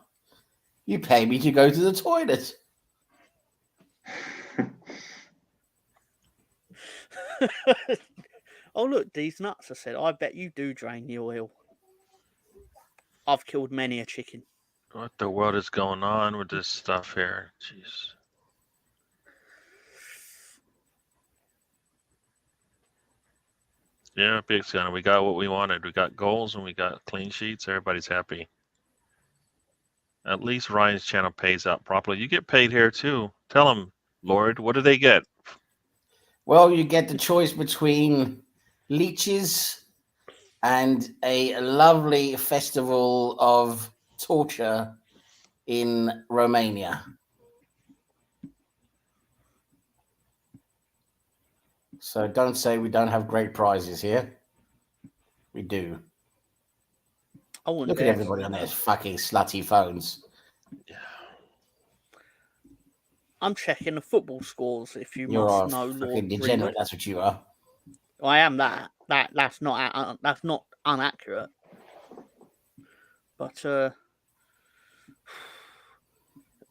You pay me to go to the toilet. Oh, look, these nuts, I said. I bet you do drain the oil. I've killed many a chicken. What the world is going on with this stuff here? Jeez. Yeah, Big Scanner. We got what we wanted. We got goals and we got clean sheets. Everybody's happy. At least Ryan's channel pays out properly. You get paid here too. Tell him, Lord, what do they get? Well, you get the choice between leeches and a lovely festival of torture in Romania. So don't say we don't have great prizes here. We do. I Look at everybody on their fucking slutty phones. Yeah. I'm checking the football scores. If you You're must a know, fucking Lord degenerate. Greenwood. That's what you are. I am that. That's not inaccurate. But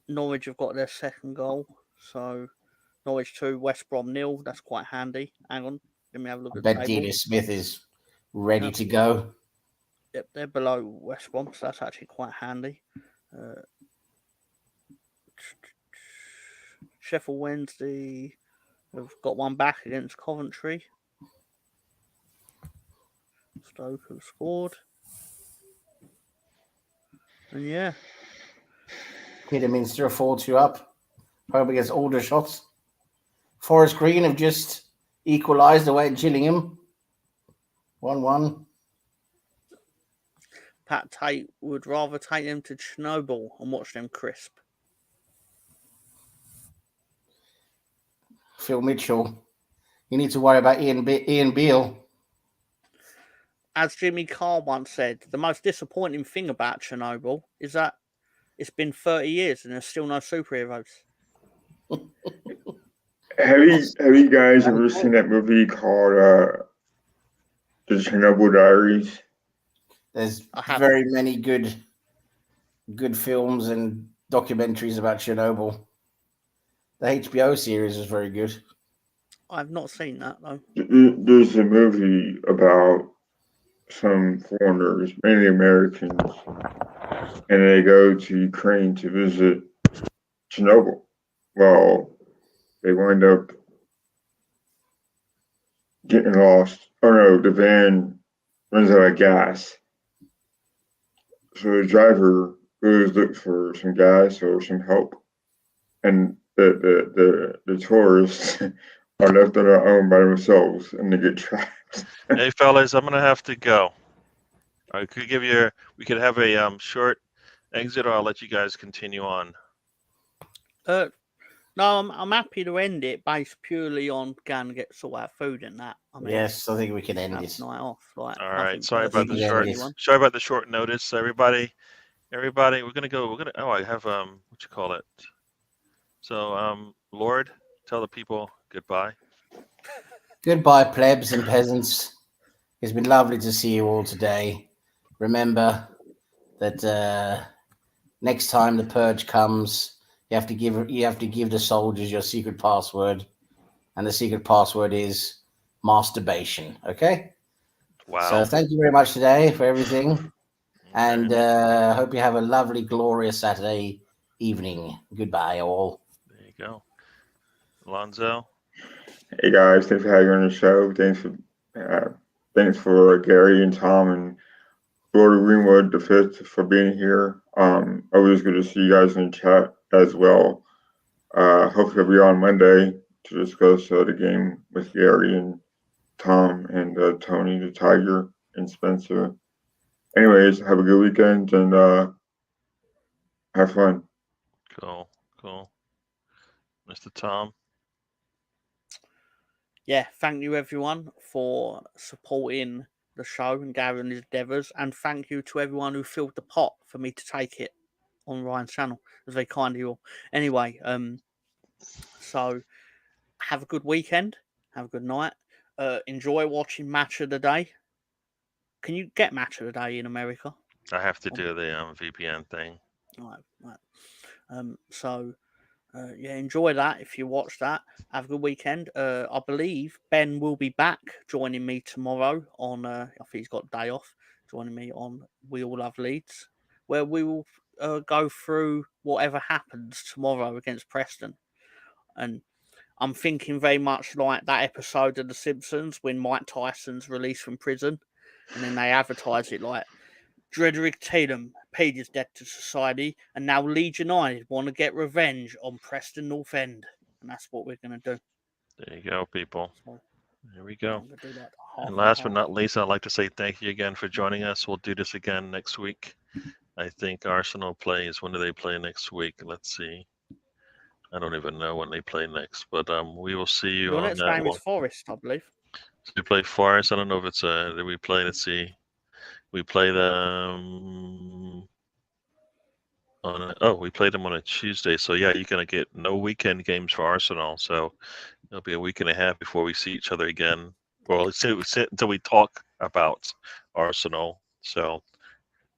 Norwich have got their second goal. So Norwich 2, West Brom 0. That's quite handy. Hang on, let me have a look I at the bet table. Delia Smith is ready to go. Yep, they're below West Brom, so that's actually quite handy. Sheffield Wednesday have got one back against Coventry. Stoke have scored. And yeah. Peterminster 4-2 up. Home against Aldershot. Forest Green have just equalised away at Gillingham. 1-1. Pat Tate would rather take them to Chernobyl and watch them crisp. Phil Mitchell, you need to worry about Ian Beale. As Jimmy Carr once said, the most disappointing thing about Chernobyl is that it's been 30 years and there's still no superheroes. Have you guys ever seen that movie called The Chernobyl Diaries? There's very many good films and documentaries about Chernobyl. The HBO series is very good. I've not seen that though. There's a movie about some foreigners, mainly Americans, and they go to Ukraine to visit Chernobyl. Well, they wind up getting lost. Oh no, the van runs out of gas. So the driver goes look for some gas or some help. And the tourists are left on their own by themselves and they get trapped. Hey fellas, I'm gonna have to go. I could give you. We could have a short exit, or I'll let you guys continue on. No, I'm happy to end it based purely on going to get sort out food and that. I mean, yes, I think we can end it. Night off. Like, all right. Sorry about the short notice, everybody. We're gonna go. Oh, I have what you call it. So Lord, tell the people goodbye. Goodbye, plebs and peasants. It's been lovely to see you all today. Remember that next time the purge comes, you have to give the soldiers your secret password, and the secret password is masturbation. Okay. Wow. So thank you very much today for everything, and hope you have a lovely, glorious Saturday evening. Goodbye, all. There you go, Alonzo. Hey guys, thanks for having me on the show. Thanks for Gary and Tom and Lord Greenwood the Fifth for being here. Always good to see you guys in the chat as well. Hopefully I'll be on Monday to discuss the game with Gary and Tom and Tony the Tiger and Spencer. Anyways, have a good weekend and have fun. Cool. Mr. Tom. Yeah, thank you everyone for supporting the show and Gary and his endeavours, and thank you to everyone who filled the pot for me to take it on Ryan's channel. It was very kind of you all. Anyway, so have a good weekend, have a good night. Enjoy watching Match of the Day. Can you get Match of the Day in America? I have to do the VPN thing. Right. Yeah, enjoy that if you watch that. Have a good weekend. I believe Ben will be back joining me tomorrow on, I think he's got a day off, joining me on We All Love Leeds, where we will go through whatever happens tomorrow against Preston. And I'm thinking very much like that episode of The Simpsons when Mike Tyson's released from prison, and then they advertise it like, Drederick Tatum paid his debt to society, and now Leeds United want to get revenge on Preston North End, and that's what we're going to do. There you go, people. So, there we go. Do that and last but not least, I'd like to say thank you again for joining us. We'll do this again next week. I think Arsenal plays. When do they play next week? Let's see. I don't even know when they play next, but we will see you Your on next that game is Forest, I believe. So we play Forest. I don't know if it's did we play? Let's see. We play them we played them on a Tuesday. So yeah, you're gonna get no weekend games for Arsenal. So it'll be a week and a half before we see each other again. Well, until we talk about Arsenal. So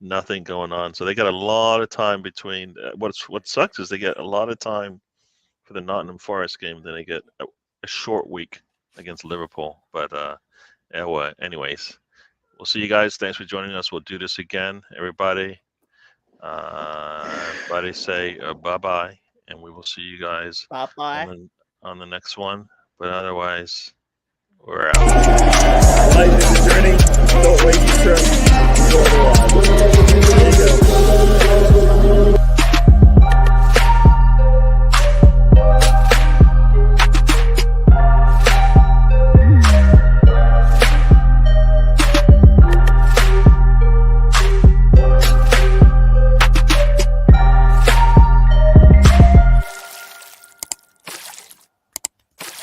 nothing going on. So they got a lot of time between. What sucks is they get a lot of time for the Nottingham Forest game. Then they get a short week against Liverpool. But anyways, we'll see you guys. Thanks for joining us. We'll do this again, everybody. Everybody say bye-bye, and we will see you guys Bye-bye. on the next one. But otherwise, we're out. Life is a journey. Don't wait your turn. Enjoy the ride. There you go.